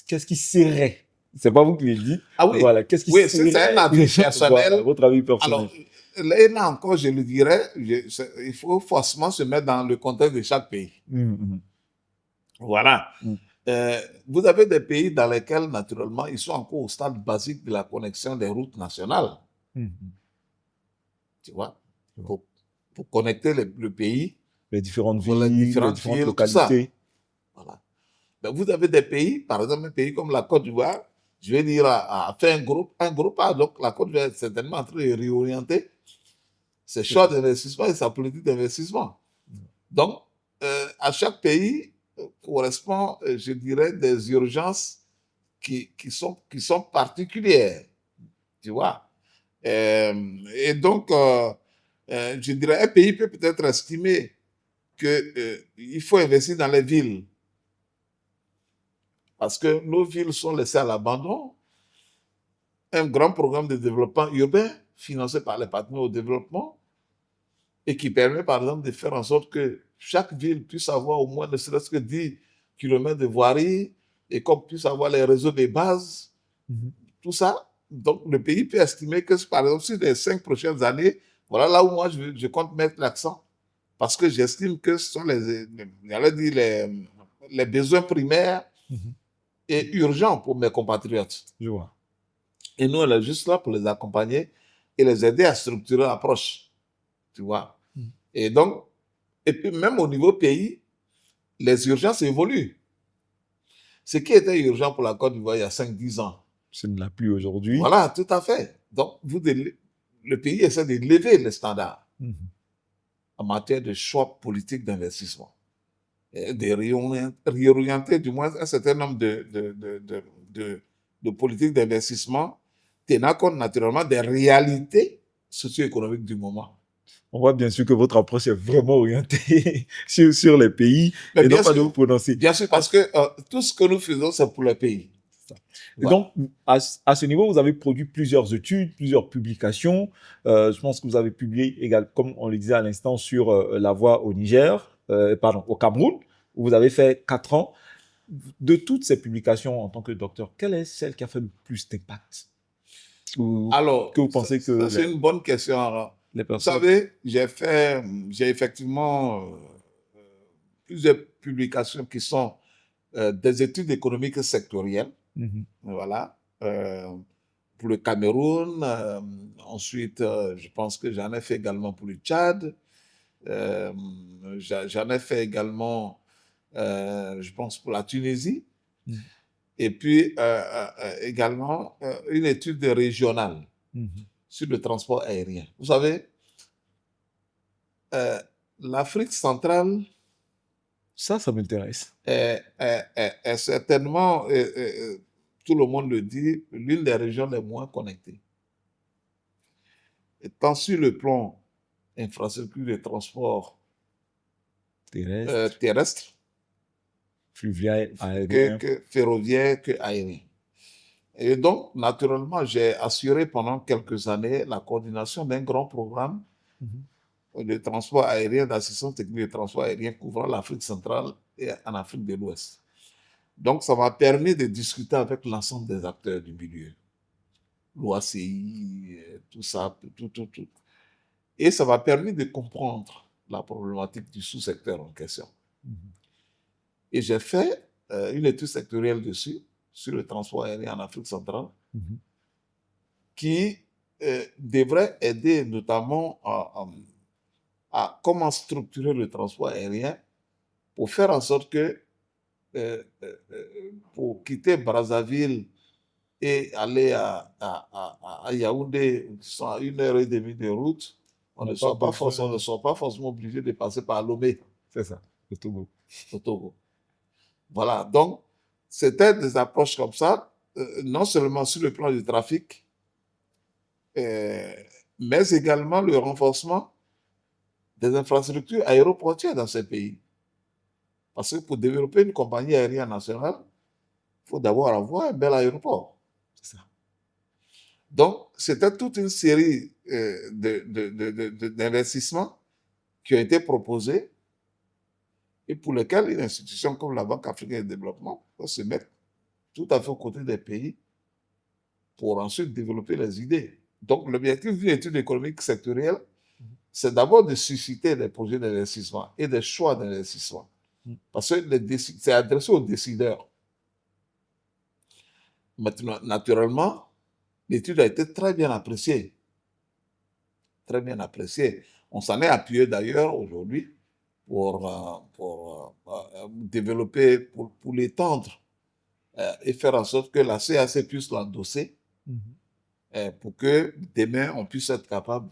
qu'est-ce qui serait? C'est pas vous qui le dites. Ah oui, voilà, qu'est-ce qui oui, c'est un avis personnel. Votre avis personnel. Alors, là encore, je le dirais, il faut forcément se mettre dans le contexte de chaque pays. Voilà. Vous avez des pays dans lesquels, naturellement, ils sont encore au stade basique de la connexion des routes nationales. Tu vois, pour connecter le pays, les différentes villes, les les différentes différentes villes, tout ça. localités. Voilà. Ben, vous avez des pays, par exemple, un pays comme la Côte d'Ivoire, je vais dire, a fait un groupe A. Donc, la Côte d'Ivoire est certainement en train de réorienter ses choix d'investissement et sa politique d'investissement. Donc, à chaque pays correspond, je dirais, des urgences qui sont particulières. Tu vois. Et donc, je dirais, un pays peut peut-être estimer qu'il faut investir dans les villes. Parce que nos villes sont laissées à l'abandon. Un grand programme de développement urbain financé par les partenaires au développement et qui permet, par exemple, de faire en sorte que chaque ville puisse avoir au moins ne serait-ce que 10 km de voirie et qu'on puisse avoir les réseaux de base, tout ça. Donc, le pays peut estimer que, par exemple, sur les 5 prochaines années, voilà là où moi je compte mettre l'accent. Parce que j'estime que ce sont les besoins primaires et urgents pour mes compatriotes. Je vois. Et nous, on est juste là pour les accompagner et les aider à structurer l'approche. Tu vois. Et donc, et puis même au niveau pays, les urgences évoluent. Ce qui était urgent pour la Côte d'Ivoire il y a 5-10 ans. Ce ne l'a plus aujourd'hui. Voilà, tout à fait. Donc, le pays essaie de lever les standards en matière de choix politiques d'investissement. Et de réorienter du moins un certain nombre de politiques d'investissement tenant compte naturellement des réalités socio-économiques du moment. On voit bien sûr que votre approche est vraiment orientée sur les pays. Mais et bien non sûr, pas de vous prononcer. Bien sûr, parce que tout ce que nous faisons, c'est pour le pays. Et donc, à ce niveau, vous avez produit plusieurs études, plusieurs publications. Je pense que vous avez publié également, comme on le disait à l'instant, sur la voie au Niger, au Cameroun, où vous avez fait 4 ans. De toutes ces publications en tant que docteur, quelle est celle qui a fait le plus d'impact? Alors, que vous pensez que c'est une bonne question. Alors, les personnes... Vous savez, j'ai effectivement plusieurs publications qui sont des études économiques sectorielles. Voilà. Pour le Cameroun. Ensuite, je pense que j'en ai fait également pour le Tchad. J'en ai fait également, je pense, pour la Tunisie. Et puis, également, une étude régionale sur le transport aérien. Vous savez, l'Afrique centrale... Ça m'intéresse. Est certainement, tout le monde le dit, l'une des régions les moins connectées. Et tant sur le plan infrastructure de transport terrestre, fluvial, aérien, que ferroviaire, que aérien. Et donc, naturellement, j'ai assuré pendant quelques années la coordination d'un grand programme de transport aérien, d'assistance technique de transport aérien couvrant l'Afrique centrale et en Afrique de l'Ouest. Donc, ça m'a permis de discuter avec l'ensemble des acteurs du milieu. L'OACI, tout ça, tout. Et ça m'a permis de comprendre la problématique du sous-secteur en question. Et j'ai fait une étude sectorielle dessus, sur le transport aérien en Afrique centrale, qui devrait aider notamment à comment structurer le transport aérien pour faire en sorte que pour quitter Brazzaville et aller à Yaoundé, qui sont à 1h30 de route, on ne soit pas forcément obligé de passer par Lomé. C'est ça, le Togo. Au Togo. Voilà, donc c'était des approches comme ça, non seulement sur le plan du trafic, mais également le renforcement des infrastructures aéroportuaires dans ces pays. Parce que pour développer une compagnie aérienne nationale, il faut d'abord avoir un bel aéroport. C'est ça. Donc, c'était toute une série d'investissements qui ont été proposés et pour lesquels une institution comme la Banque africaine de développement peut se mettre tout à fait aux côtés des pays pour ensuite développer les idées. Donc, l'objectif d'une étude économique sectorielle, c'est d'abord de susciter des projets d'investissement et des choix d'investissement. Parce que c'est adressé aux décideurs. Maintenant, naturellement, l'étude a été très bien appréciée. Très bien appréciée. On s'en est appuyé d'ailleurs aujourd'hui pour développer, pour l'étendre et faire en sorte que la CAC puisse l'endosser pour que demain, on puisse être capable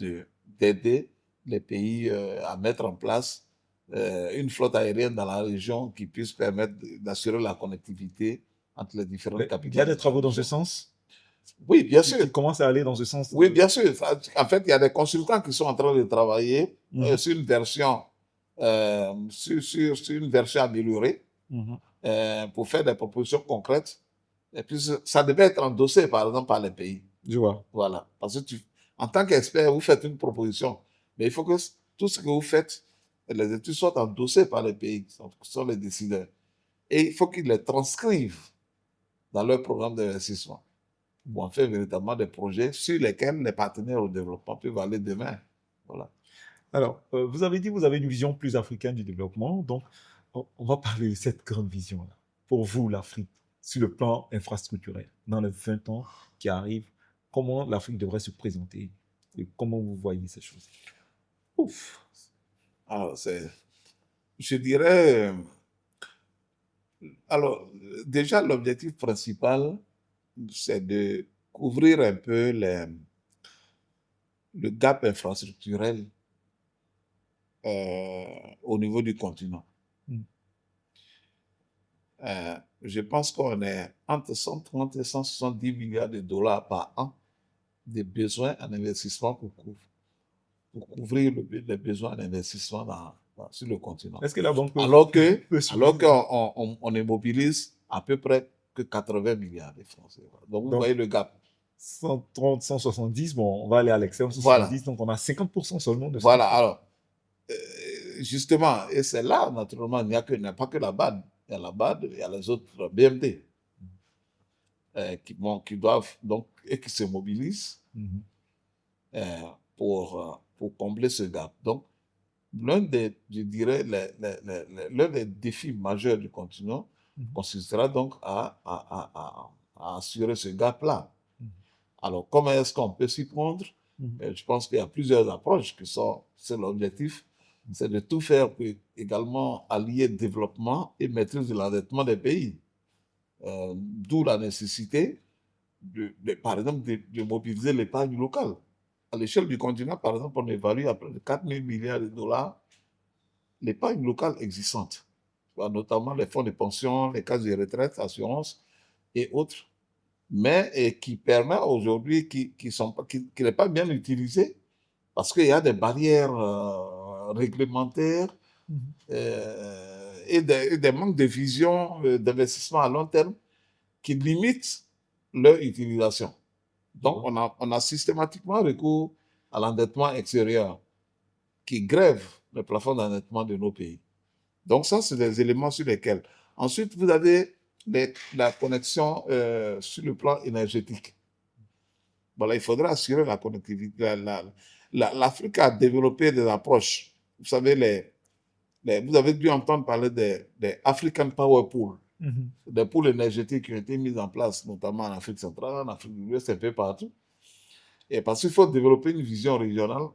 d'aider les pays à mettre en place une flotte aérienne dans la région qui puisse permettre d'assurer la connectivité entre les différentes capitales. Il y a des travaux dans ce sens? Oui, bien sûr. Qui commencent à aller dans ce sens? Oui, bien sûr. En fait, il y a des consultants qui sont en train de travailler sur une version, sur une version améliorée pour faire des propositions concrètes. Et puis, ça devait être endossé, par exemple, par les pays. Je vois. Voilà. Parce que en tant qu'expert, vous faites une proposition. Mais il faut que tout ce que vous faites, les études soient endossées par les pays, qui sont les décideurs. Et il faut qu'ils les transcrivent dans leur programme d'investissement pour en faire véritablement des projets sur lesquels les partenaires au développement peuvent aller demain. Voilà. Alors, vous avez dit que vous avez une vision plus africaine du développement. Donc, on va parler de cette grande vision-là. Pour vous, l'Afrique, sur le plan infrastructurel, dans les 20 ans qui arrivent, comment l'Afrique devrait se présenter et comment vous voyez ces choses? Ouf. Alors, je dirais, alors, déjà, l'objectif principal, c'est de couvrir un peu le gap infrastructurel au niveau du continent. Je pense qu'on est entre 130 et 170 milliards de dollars par an de besoins en investissement pour couvrir les besoins d'investissement sur le continent. Est-ce que la banque alors qu'on immobilise à peu près que 80 milliards de francs. Donc, vous voyez le gap. 130, 170, bon, on va aller à l'extrême, 170, voilà. Donc on a 50% seulement de ça. Voilà, alors, justement, et c'est là, naturellement, il n'y a pas que la BAD. Il y a la BAD, il y a les autres BMD qui doivent, donc, et qui se mobilisent pour combler ce gap. Donc, l'un des, je dirais, l'un des défis majeurs du continent consistera donc à assurer ce gap-là. Alors, comment est-ce qu'on peut s'y prendre? Je pense qu'il y a plusieurs approches c'est l'objectif, c'est de tout faire pour également allier développement et maîtrise de l'endettement des pays. D'où la nécessité, par exemple, de mobiliser l'épargne locale. À l'échelle du continent, par exemple, on évalue à près de 4 000 milliards de dollars l'épargne locale existante, notamment les fonds de pension, les caisses de retraite, assurance et autres, mais qui permet aujourd'hui, qui n'est pas bien utilisée, parce qu'il y a des barrières réglementaires et des manques de vision d'investissement à long terme qui limitent leur utilisation. Donc, on a systématiquement recours à l'endettement extérieur qui grève le plafond d'endettement de nos pays. Donc, ça, c'est des éléments sur lesquels. Ensuite, vous avez la connexion sur le plan énergétique. Voilà, il faudra assurer la connectivité. L'Afrique a développé des approches. Vous savez, vous avez dû entendre parler des African Power Pools, des pools énergétiques qui ont été mis en place, notamment en Afrique centrale, en Afrique de l'Ouest, un peu partout. Et parce qu'il faut développer une vision régionale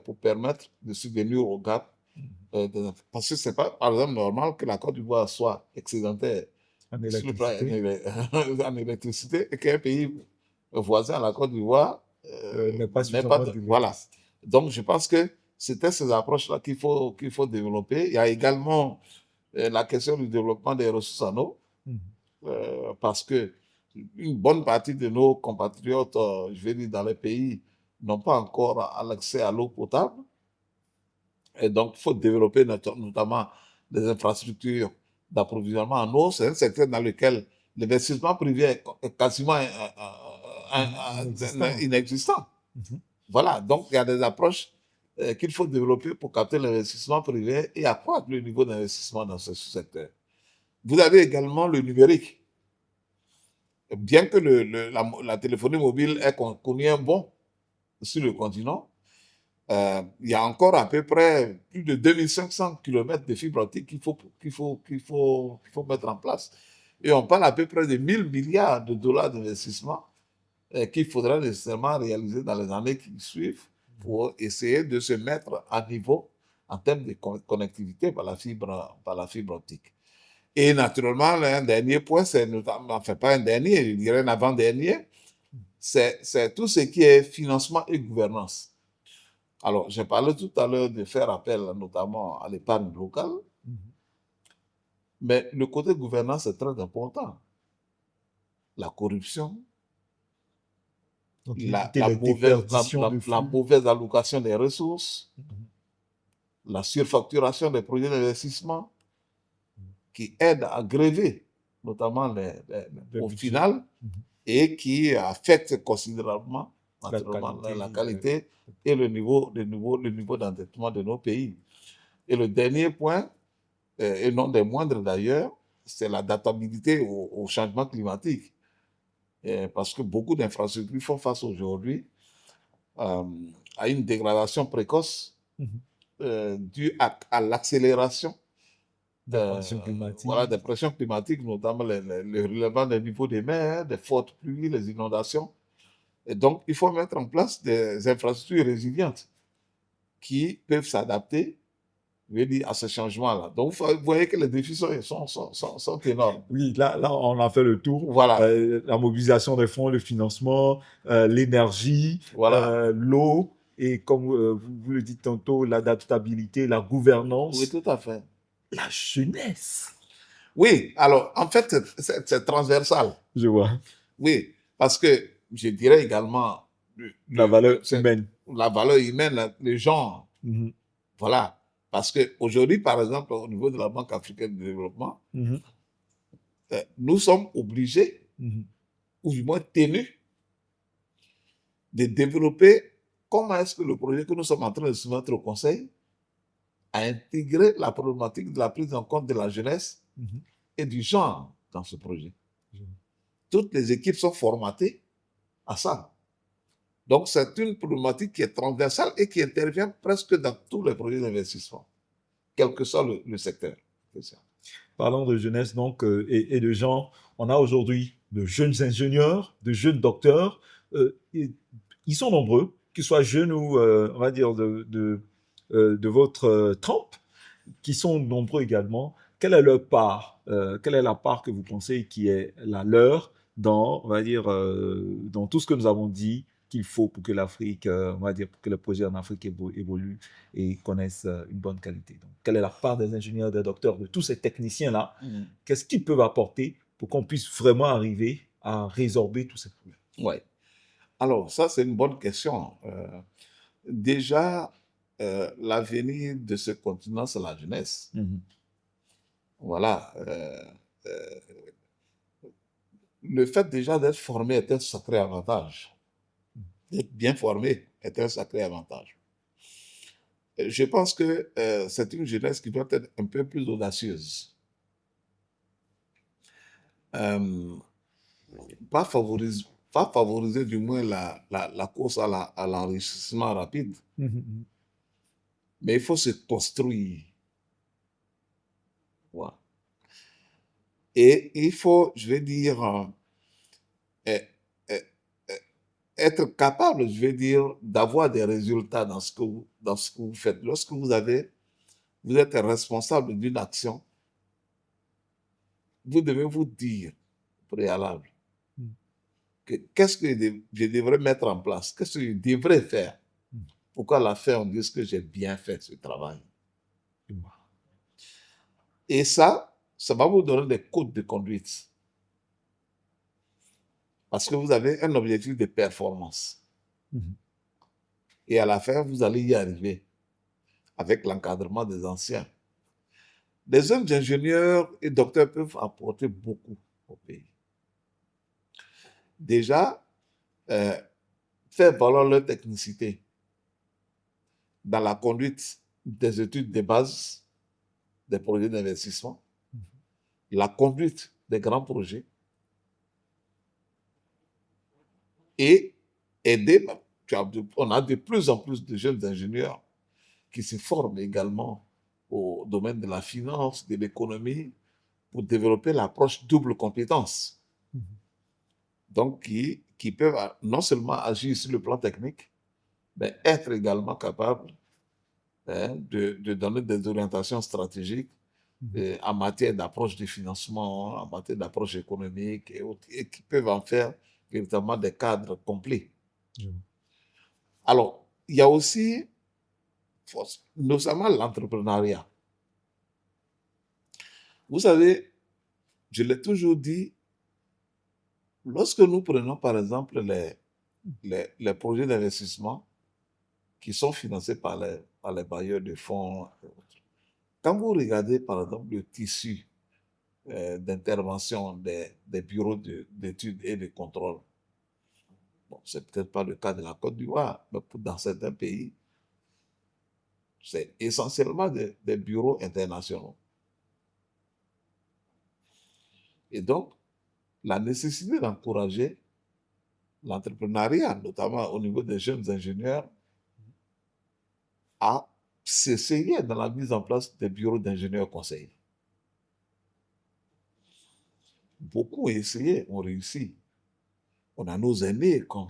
pour permettre de subvenir au gap. Parce que ce n'est pas, par exemple, normal que la Côte d'Ivoire soit excédentaire en électricité et qu'un pays voisin à la Côte d'Ivoire n'est pas voilà. Donc, je pense que c'était ces approches-là qu'il faut développer. Il y a également la question du développement des ressources en eau, parce que une bonne partie de nos compatriotes, je vais dire dans les pays, n'ont pas encore l'accès à l'eau potable. Et donc, il faut développer notamment des infrastructures d'approvisionnement en eau. C'est un secteur dans lequel l'investissement privé est quasiment inexistant. Voilà, donc il y a des approches qu'il faut développer pour capter l'investissement privé et accroître le niveau d'investissement dans ce secteur. Vous avez également le numérique. Bien que la téléphonie mobile ait connu un bond sur le continent, il y a encore à peu près plus de 2500 km de fibres optiques qu'il faut mettre en place. Et on parle à peu près de 1000 milliards de dollars d'investissement qu'il faudra nécessairement réaliser dans les années qui suivent pour essayer de se mettre à niveau en termes de connectivité par la fibre optique. Et naturellement, un dernier point, c'est notamment, enfin pas un dernier, je dirais un avant-dernier, c'est tout ce qui est financement et gouvernance. Alors, j'ai parlé tout à l'heure de faire appel notamment à l'épargne locale, mais le côté gouvernance est très important. La corruption, la mauvaise allocation des ressources, la surfacturation des projets d'investissement qui aident à gréver notamment au final et qui affectent considérablement la qualité et le niveau d'endettement de nos pays. Et le dernier point, et non des moindres d'ailleurs, c'est l'adaptabilité au changement climatique. Parce que beaucoup d'infrastructures font face aujourd'hui à une dégradation précoce due à l'accélération des pressions climatiques, notamment le relèvement des niveaux des mers, des fortes pluies, les inondations. Et donc, il faut mettre en place des infrastructures résilientes qui peuvent s'adapter, je veux dire, à ce changement-là. Donc, vous voyez que les défis sont énormes. Oui, là, on a fait le tour. Voilà. La mobilisation des fonds, le financement, l'énergie, voilà. L'eau, et comme vous le dites tantôt, l'adaptabilité, la gouvernance. Oui, tout à fait. La jeunesse. Oui, alors, en fait, c'est transversal. Je vois. Oui, parce que je dirais également... la valeur humaine. La valeur humaine, le genre. Voilà. Parce qu'aujourd'hui, par exemple, au niveau de la Banque africaine de développement, nous sommes obligés, ou du moins tenus, de développer comment est-ce que le projet que nous sommes en train de soumettre au Conseil a intégré la problématique de la prise en compte de la jeunesse et du genre dans ce projet. Toutes les équipes sont formatées à ça. Donc, c'est une problématique qui est transversale et qui intervient presque dans tous les projets d'investissement, quel que soit le secteur. Parlons de jeunesse donc et de genre. On a aujourd'hui de jeunes ingénieurs, de jeunes docteurs. Ils sont nombreux, qu'ils soient jeunes ou, on va dire, de votre trempe, qui sont nombreux également. Quelle est leur part quelle est la part que vous pensez qui est la leur dans, on va dire, dans tout ce que nous avons dit qu'il faut pour que l'Afrique, on va dire, pour que le projet en Afrique évolue et connaisse une bonne qualité. Donc, quelle est la part des ingénieurs, des docteurs, de tous ces techniciens-là? Qu'est-ce qu'ils peuvent apporter pour qu'on puisse vraiment arriver à résorber tous ces problèmes? Oui. Alors, ça, c'est une bonne question. Déjà, l'avenir de ce continent, c'est la jeunesse. Voilà. Le fait déjà d'être formé est un sacré avantage. D'être bien formé est un sacré avantage. Je pense que c'est une jeunesse qui doit être un peu plus audacieuse. Pas favoriser du moins la course à l'enrichissement rapide. Mais il faut se construire. Voilà. Et il faut, je vais dire, être capable, je vais dire, d'avoir des résultats dans ce que vous faites. Lorsque vous êtes responsable d'une action, vous devez vous dire, préalable, qu'est-ce que je devrais mettre en place, qu'est-ce que je devrais faire pour qu'à la fin on dise que j'ai bien fait ce travail. Et ça va vous donner des codes de conduite. Parce que vous avez un objectif de performance. Et à la fin, vous allez y arriver avec l'encadrement des anciens. Les jeunes ingénieurs et docteurs peuvent apporter beaucoup au pays. Déjà, faire valoir leur technicité dans la conduite des études de base, des projets d'investissement, la conduite des grands projets, et aider. On a de plus en plus de jeunes ingénieurs qui se forment également au domaine de la finance, de l'économie, pour développer l'approche double compétence. Donc, qui peuvent non seulement agir sur le plan technique, mais être également capables de donner des orientations stratégiques en matière d'approche de financement, en matière d'approche économique et autres, et qui peuvent en faire véritablement des cadres complets. Alors, il y a aussi, notamment l'entrepreneuriat. Vous savez, je l'ai toujours dit, lorsque nous prenons par exemple les projets d'investissement qui sont financés par les bailleurs de fonds, quand vous regardez par exemple le tissu d'intervention des bureaux d'études et de contrôle, bon, c'est peut-être pas le cas de la Côte d'Ivoire, mais dans certains pays, c'est essentiellement des bureaux internationaux. Et donc, la nécessité d'encourager l'entrepreneuriat, notamment au niveau des jeunes ingénieurs, à s'essayer dans la mise en place des bureaux d'ingénieurs conseils. Beaucoup ont essayé, ont réussi. On a nos aînés, comme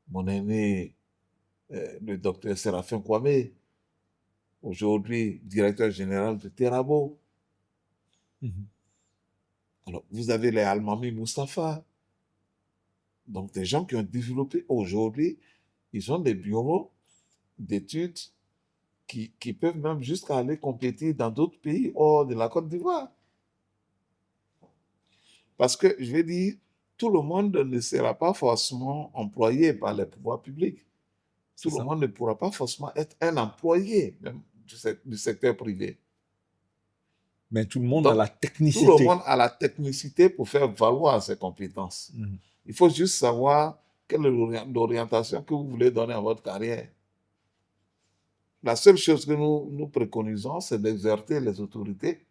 mon aîné, le docteur Séraphin Kwame, aujourd'hui directeur général de Terabo. Alors, vous avez les Almami Mustafa. Donc, des gens qui ont développé aujourd'hui, ils ont des bureaux d'études qui peuvent même jusqu'à aller compétir dans d'autres pays hors de la Côte d'Ivoire. Parce que, je vais dire, tout le monde ne sera pas forcément employé par les pouvoirs publics. Tout le monde ne pourra pas forcément être un employé même du secteur privé. Mais tout le monde a la technicité. Tout le monde a la technicité pour faire valoir ses compétences. Il faut juste savoir quelle est l'orientation que vous voulez donner à votre carrière. La seule chose que nous préconisons, c'est d'exercer les autorités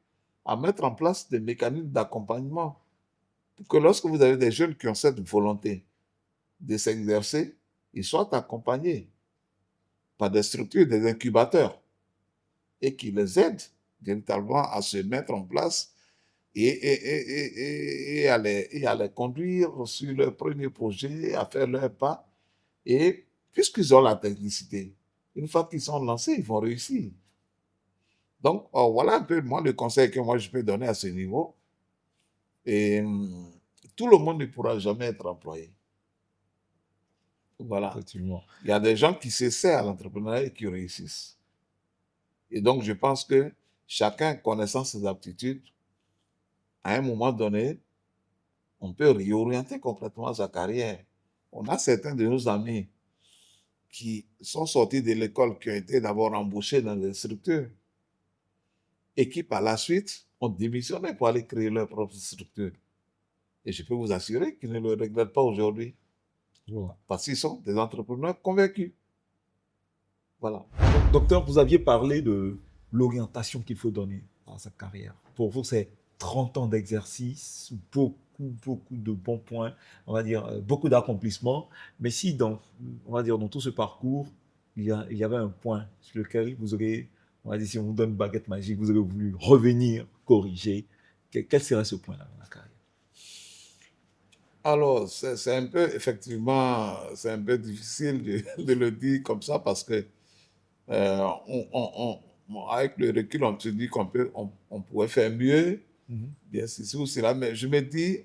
à mettre en place des mécanismes d'accompagnement pour que lorsque vous avez des jeunes qui ont cette volonté de s'exercer, ils soient accompagnés par des structures, des incubateurs, et qui les aident véritablement à se mettre en place et à les conduire sur leur premier projet, à faire leur pas. Et puisqu'ils ont la technicité, une fois qu'ils sont lancés, ils vont réussir. Donc, voilà un peu moi le conseil que moi je peux donner à ce niveau. Et tout le monde ne pourra jamais être employé. Voilà. Effectivement. Il y a des gens qui s'essaient à l'entrepreneuriat et qui réussissent. Et donc, je pense que chacun connaissant ses aptitudes, à un moment donné, on peut réorienter complètement sa carrière. On a certains de nos amis qui sont sortis de l'école, qui ont été d'abord embauchés dans des structures et qui, par la suite, ont démissionné pour aller créer leur propre structure. Et je peux vous assurer qu'ils ne le regrettent pas aujourd'hui. Voilà. Parce qu'ils sont des entrepreneurs convaincus. Voilà. Docteur, vous aviez parlé de l'orientation qu'il faut donner à sa carrière. Pour vous, c'est 30 ans d'exercice, beaucoup de bons points, on va dire, beaucoup d'accomplissements. Mais si, on va dire, dans tout ce parcours, il y avait un point sur lequel vous aurez, on va dire, si on vous donne une baguette magique, vous aurez voulu revenir, corriger, quel serait ce point-là dans la carrière? Alors, c'est un peu, effectivement, c'est un peu difficile de le dire comme ça parce que avec le recul, on se dit on pourrait faire mieux, bien ceci ou cela, mais je me dis,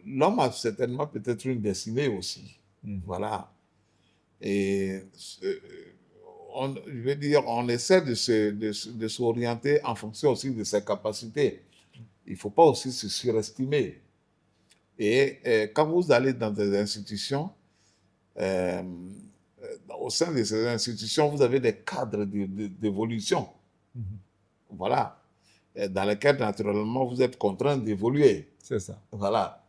l'homme a certainement peut-être une destinée aussi. Voilà. Et je veux dire, on essaie de s'orienter en fonction aussi de ses capacités. Il ne faut pas aussi se surestimer. Et quand vous allez dans des institutions, au sein de ces institutions, vous avez des cadres d'évolution. Voilà. Et dans lesquels, naturellement, vous êtes contraint d'évoluer. C'est ça. Voilà.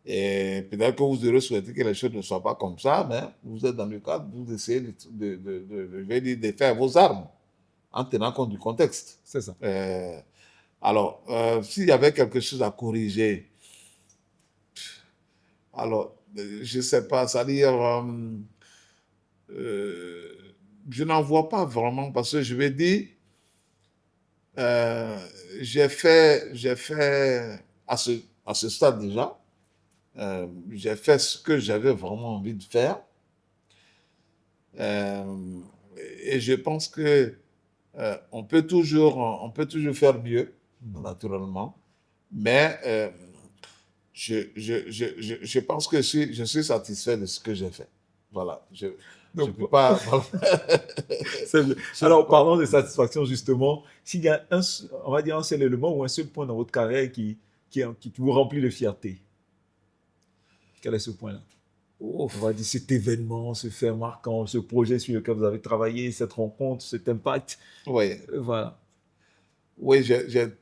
Et peut-être que vous aurez souhaité que les choses ne soient pas comme ça, mais vous êtes dans le cadre, vous essayez de faire vos armes en tenant compte du contexte. C'est ça. Alors, s'il y avait quelque chose à corriger, alors, je ne sais pas, c'est-à-dire, je n'en vois pas vraiment parce que je vais dire, Euh, j'ai fait à ce stade déjà, j'ai fait ce que j'avais vraiment envie de faire. Euh, et je pense que on peut toujours faire mieux, naturellement. Mais je pense que je suis satisfait de ce que j'ai fait. Voilà. Je Donc, peux pas. Voilà. c'est bien. Je peux Alors, pas. parlons de satisfaction, justement. S'il y a on va dire un seul élément ou un seul point dans votre carrière qui vous remplit de fierté, quel est ce point-là? On Ouf. va dire cet événement, ce fait marquant, ce projet sur lequel vous avez travaillé, cette rencontre, cet impact. Oui. Voilà. Oui,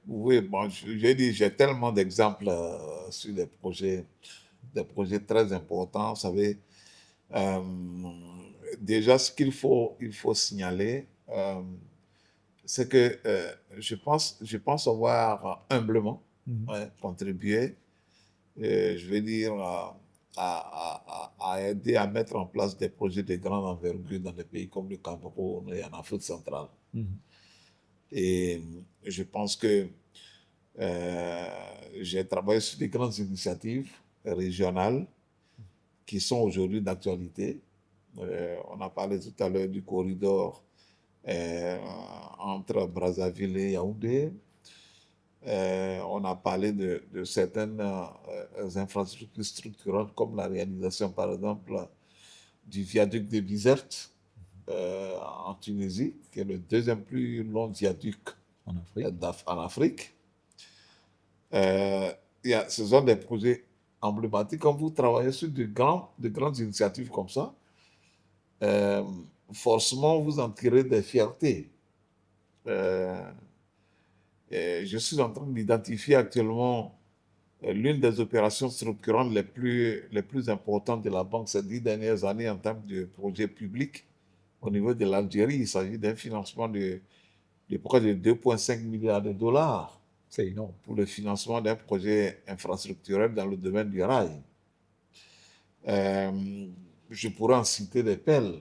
oui, bon, j'ai dit, j'ai tellement d'exemples sur des projets très importants. Vous savez, euh, déjà, ce il faut signaler, c'est que je pense avoir humblement Mhm. ouais, contribué, je vais dire, à aider à mettre en place des projets de grande envergure dans des pays comme le Cameroun et en Afrique centrale. Mhm. Et je pense que Euh, j'ai travaillé sur des grandes initiatives régionales qui sont aujourd'hui d'actualité. On a parlé tout à l'heure du corridor euh, entre Brazzaville et Yaoundé. On a parlé de certaines infrastructures structurantes comme la réalisation, par exemple, du viaduc de Bizerte en Tunisie, qui est le deuxième plus long viaduc En Afrique. en Afrique. Euh, Ce sont des projets emblématiques. Quand vous travaillez sur de grandes initiatives comme ça, euh, forcément, vous en tirez des fiertés. Euh, et je suis en train d'identifier actuellement l'une des opérations structurantes les plus importantes de la banque ces 10 dernières années en termes de projets publics au niveau de l'Algérie. Il s'agit d'un financement de près de 2,5 milliards de dollars C'est énorme. pour le financement d'un projet infrastructurel dans le domaine du rail. Euh, je pourrais en citer des pelles,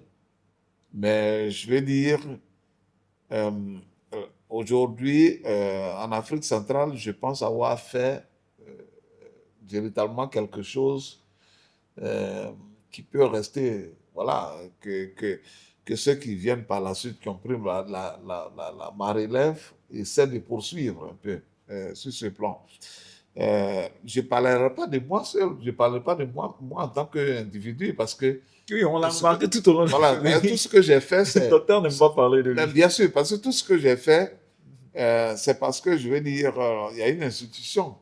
mais je vais dire, euh, aujourd'hui, en Afrique centrale, je pense avoir fait véritablement quelque chose euh, qui peut rester, voilà, que ceux qui viennent par la suite, qui ont pris ma relève, essaient de poursuivre un peu sur ce plan. Je ne parlerai pas de moi seul, je ne parlerai pas de moi en tant qu'individu, parce que Oui, on l'a ce que, remarqué tout au long de voilà, mais tout l'année. ce que j'ai fait, Le docteur n'aime pas parler de mais lui. bien sûr, parce que tout ce que j'ai fait, c'est parce que je vais dire, il y a une institution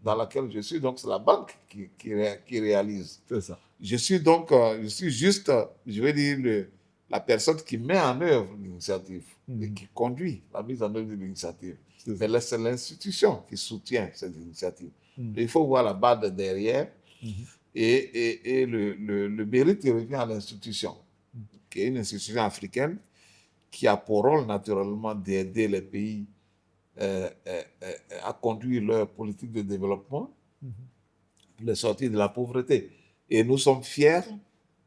dans laquelle je suis, donc c'est la banque qui réalise. C'est ça. Je suis juste, je vais dire, la personne qui met en œuvre l'initiative et qui conduit la mise en œuvre de l'initiative. Mais là, c'est l'institution qui soutient cette initiative. Il faut voir la barre de derrière et le mérite revient à l'institution, qui est une institution africaine qui a pour rôle naturellement d'aider les pays à conduire leur politique de développement pour les sortir de la pauvreté. Et nous sommes fiers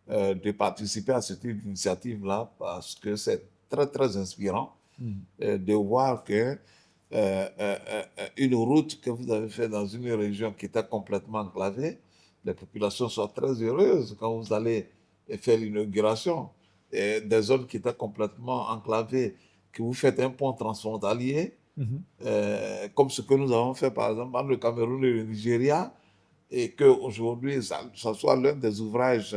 de participer à ce type d'initiative-là parce que c'est très, très inspirant de voir que une route que vous avez faite dans une région qui était complètement enclavée, les populations sont très heureuses quand vous allez faire l'inauguration. Des zones qui étaient complètement enclavées, que vous faites un pont transfrontalier, comme ce que nous avons fait par exemple entre le Cameroun et le Nigeria, et qu'aujourd'hui, ça soit l'un des ouvrages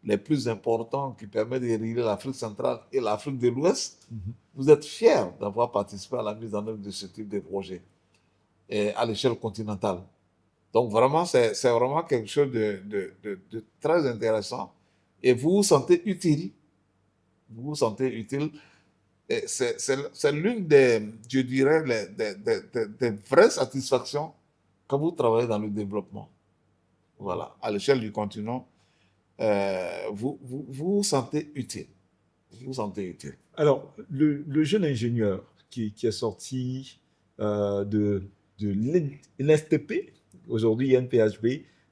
les plus importants qui permet de relier l'Afrique centrale et l'Afrique de l'Ouest, vous êtes fiers d'avoir participé à la mise en œuvre de ce type de projet et à l'échelle continentale. Donc vraiment, c'est vraiment quelque chose de très intéressant. Et vous vous sentez utile. Vous vous sentez utile. C'est l'une des, je dirais, des vraies satisfactions quand vous travaillez dans le développement. Voilà, à l'échelle du continent, vous sentez utile. Vous vous sentez utile. Alors, le jeune ingénieur qui est sorti de l'INSTP, aujourd'hui INPHB,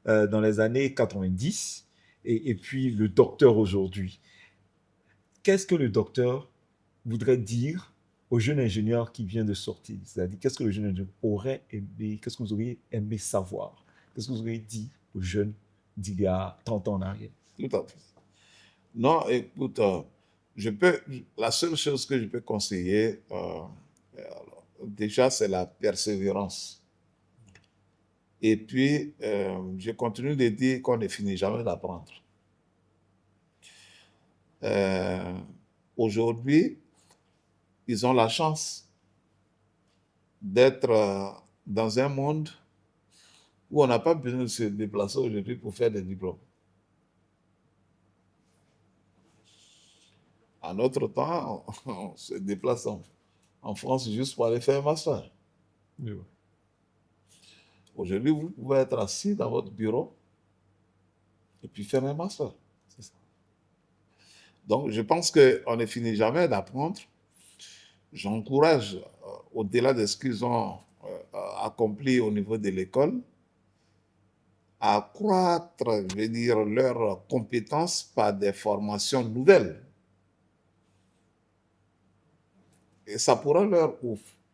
dans les années 90, et puis le docteur aujourd'hui, qu'est-ce que le docteur voudrait dire au jeune ingénieur qui vient de sortir, c'est-à-dire qu'est-ce que le jeune ingénieur aurait aimé, qu'est-ce que vous auriez aimé savoir? Qu'est-ce que vous auriez dit aux jeunes d'il y a 30 ans en arrière? Tout à fait. Non, écoute, la seule chose que je peux conseiller, alors, déjà, c'est la persévérance. Et puis, je continue de dire qu'on ne finit jamais d'apprendre. Aujourd'hui, ils ont la chance d'être dans un monde où on n'a pas besoin de se déplacer aujourd'hui pour faire des diplômes. En notre temps, on se déplace en France juste pour aller faire un master. Oui. Aujourd'hui, vous pouvez être assis dans votre bureau et puis faire un master. C'est ça. Donc, je pense qu'on ne finit jamais d'apprendre. J'encourage, au-delà de ce qu'ils ont accompli au niveau de l'école, à accroître, je veux dire, leurs compétences par des formations nouvelles. Et ça pourra leur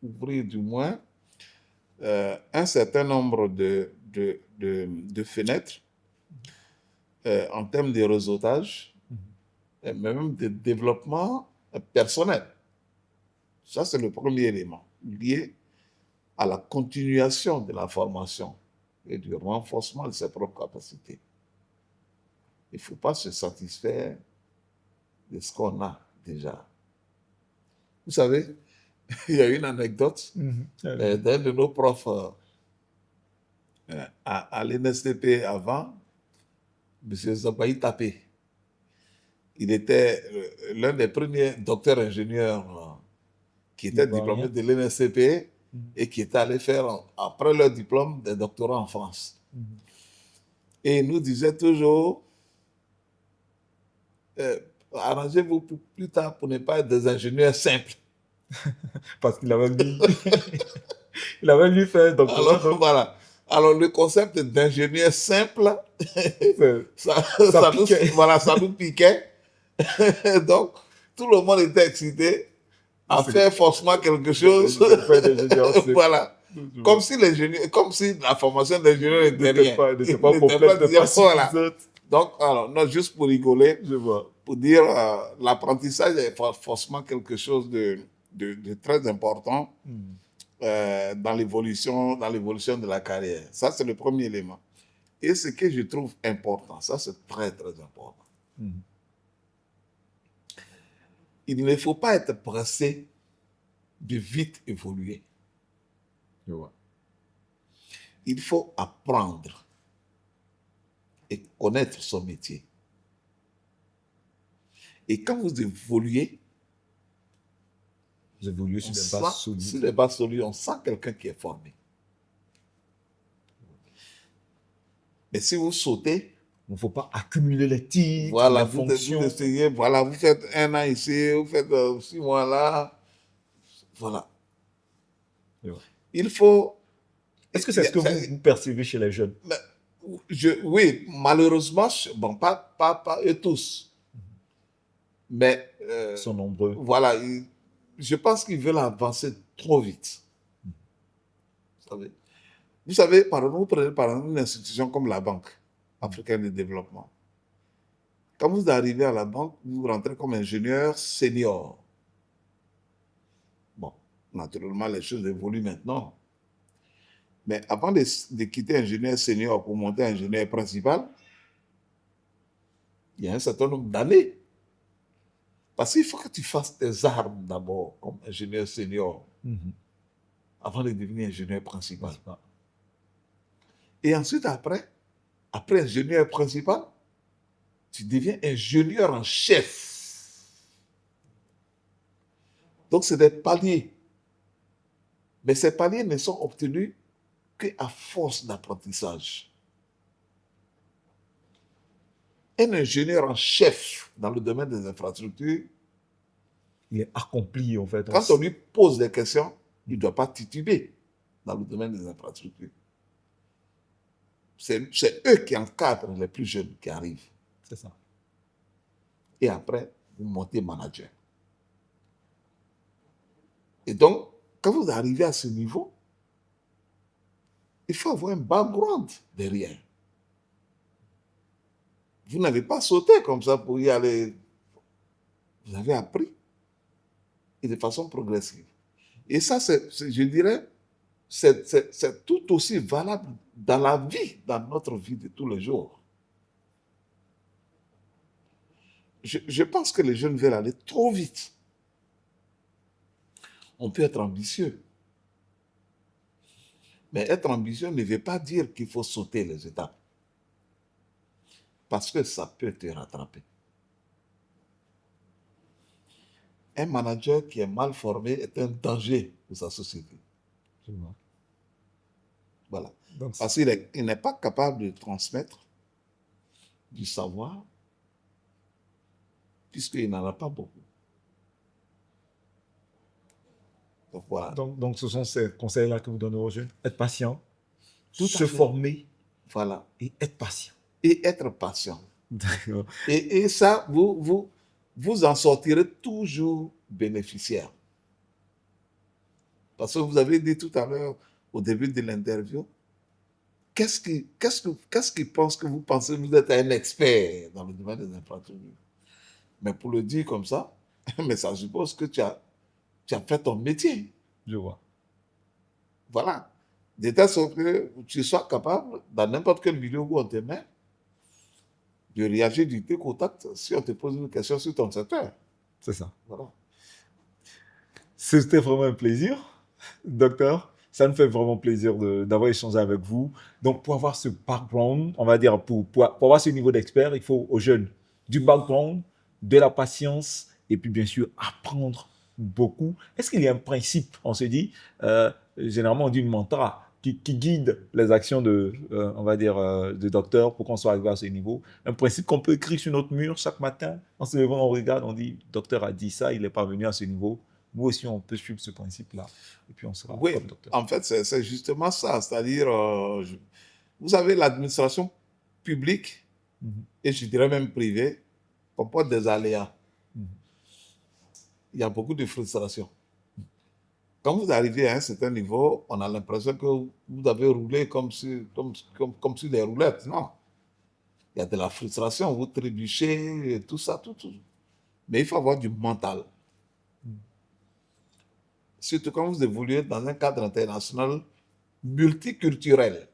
ouvrir du moins un certain nombre de fenêtres en termes de réseautage, et même de développement personnel. Ça, c'est le premier élément lié à la continuation de la formation et du renforcement de ses propres capacités. Il ne faut pas se satisfaire de ce qu'on a déjà. Vous savez, il y a une anecdote d'un de nos profs à l'NSTP avant, M. Zabaï Tapé. Il était l'un des premiers docteurs ingénieurs qui était diplômé de l'NSTP et qui était allé faire, après leur diplôme, des doctorats en France. Et il nous disait toujours, arrangez-vous plus tard pour ne pas être des ingénieurs simples. Parce qu'il avait lui, il avait lui fait un doctorat. Alors, voilà. Alors, le concept d'ingénieur simple, ça nous piquait. Donc, tout le monde était excité à faire forcément quelque chose. Voilà. Comme si la formation d'ingénieur n'était rien. N'était pas complète, n'était pas suffisante. Donc, alors, non, juste pour rigoler, je vois. Pour dire l'apprentissage est forcément quelque chose de très important dans l'évolution de la carrière. Ça, c'est le premier élément. Et ce que je trouve important, ça, c'est très, très important. Il ne faut pas être pressé de vite évoluer. Je vois. Il faut apprendre et connaître son métier. Et quand vous évoluez, sur des bases solides. Sur des bases solides, on sent quelqu'un qui est formé. Mais si vous sautez, il ne faut pas accumuler les titres, voilà, les fonctions. Vous essayez, voilà, vous faites 1 an ici, vous faites 6 mois là. Voilà. Ouais. Il faut... Est-ce que c'est ce que vous percevez chez les jeunes? Oui, malheureusement, bon, pas eux tous. Mais... ils sont nombreux. Voilà, je pense qu'ils veulent avancer trop vite. Vous savez, vous prenez par exemple une institution comme la Banque africaine de développement. Quand vous arrivez à la banque, vous rentrez comme ingénieur senior. Bon, naturellement, les choses évoluent maintenant. Mais avant de quitter ingénieur senior pour monter ingénieur principal, il y a un certain nombre d'années. Parce qu'il faut que tu fasses tes armes d'abord comme ingénieur senior avant de devenir ingénieur principal. Et ensuite, après ingénieur principal, tu deviens ingénieur en chef. Donc, c'est des paliers. Mais ces paliers ne sont obtenus qu'à force d'apprentissage. Un ingénieur en chef dans le domaine des infrastructures, il est accompli en fait. Quand on lui pose des questions, il ne doit pas tituber dans le domaine des infrastructures. C'est eux qui encadrent les plus jeunes qui arrivent. C'est ça. Et après, vous montez manager. Et donc, quand vous arrivez à ce niveau, il faut avoir un background derrière. Vous n'avez pas sauté comme ça pour y aller. Vous avez appris. Et de façon progressive. Et ça, je dirais, c'est tout aussi valable dans la vie, dans notre vie de tous les jours. Je pense que les jeunes veulent aller trop vite. On peut être ambitieux. Mais être ambitieux ne veut pas dire qu'il faut sauter les étapes. Parce que ça peut te rattraper. Un manager qui est mal formé est un danger pour sa société. Voilà. Donc, parce qu'il n'est pas capable de transmettre du savoir, puisqu'il n'en a pas beaucoup. Donc, voilà. Donc ce sont ces conseils-là que vous donnez aux jeunes. Être patient, se former, voilà, et être patient. Et être patient. Et ça, vous en sortirez toujours bénéficiaire. Parce que vous avez dit tout à l'heure, au début de l'interview, qu'est-ce qui pense que vous pensez que vous êtes un expert dans le domaine des infrastructures? Mais pour le dire comme ça, mais ça suppose que tu as fait ton métier. Je vois. Voilà. De telle sorte que tu sois capable, dans n'importe quel milieu où on te met, de réagir du tes contacts si on te pose une question sur ton secteur. C'est ça. Voilà. C'était vraiment un plaisir, docteur. Ça nous fait vraiment plaisir d'avoir échangé avec vous. Donc, pour avoir ce background, on va dire, pour avoir ce niveau d'expert, il faut aux jeunes du background, de la patience et puis, bien sûr, apprendre beaucoup. Est-ce qu'il y a un principe, on se dit, généralement, on dit une mantra qui guide les actions on va dire, de docteur pour qu'on soit arrivé à ce niveau. Un principe qu'on peut écrire sur notre mur chaque matin. En se levant, on regarde, on dit, docteur a dit ça, il est parvenu à ce niveau. Nous aussi, on peut suivre ce principe-là. Et puis, on sera comme docteur. En fait, c'est justement ça. C'est-à-dire, vous savez, l'administration publique, et je dirais même privée, comporte des aléas. Il y a beaucoup de frustration. Quand vous arrivez à un certain niveau, on a l'impression que vous avez roulé comme sur des roulettes. Non. Il y a de la frustration, vous trébuchez, tout ça, tout. Mais il faut avoir du mental. Surtout quand vous évoluez dans un cadre international multiculturel,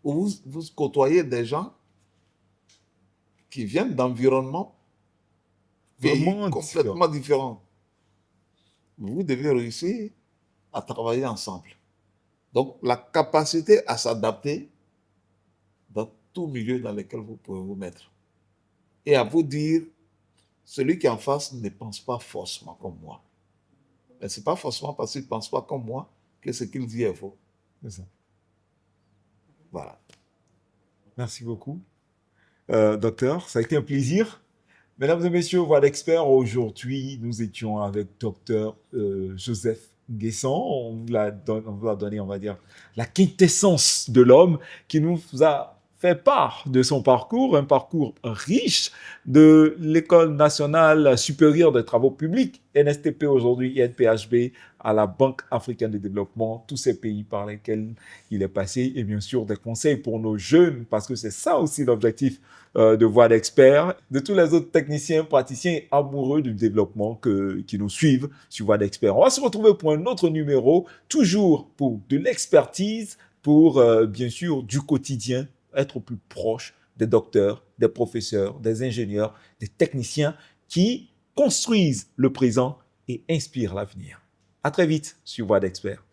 où vous côtoyez des gens qui viennent d'environnements complètement différents. Vous devez réussir à travailler ensemble. Donc, la capacité à s'adapter dans tout milieu dans lequel vous pouvez vous mettre. Et à vous dire, celui qui est en face ne pense pas forcément comme moi. Mais ce n'est pas forcément parce qu'il ne pense pas comme moi que ce qu'il dit est faux. C'est ça. Voilà. Merci beaucoup, docteur. Ça a été un plaisir. Mesdames et messieurs, Voix d'Expert, aujourd'hui, nous étions avec docteur Joseph Nguessan. On vous a donné, on va dire, la quintessence de l'homme qui nous a fait part de son parcours, un parcours riche de l'École nationale supérieure des travaux publics, NSTP aujourd'hui, INPHB, à la Banque africaine de développement, tous ces pays par lesquels il est passé, et bien sûr des conseils pour nos jeunes, parce que c'est ça aussi l'objectif de Voix d'Expert, de tous les autres techniciens, praticiens et amoureux du développement qui nous suivent sur Voix d'Expert. On va se retrouver pour un autre numéro, toujours pour de l'expertise, pour bien sûr du quotidien, être au plus proche des docteurs, des professeurs, des ingénieurs, des techniciens qui construisent le présent et inspirent l'avenir. À très vite sur Voix d'Expert.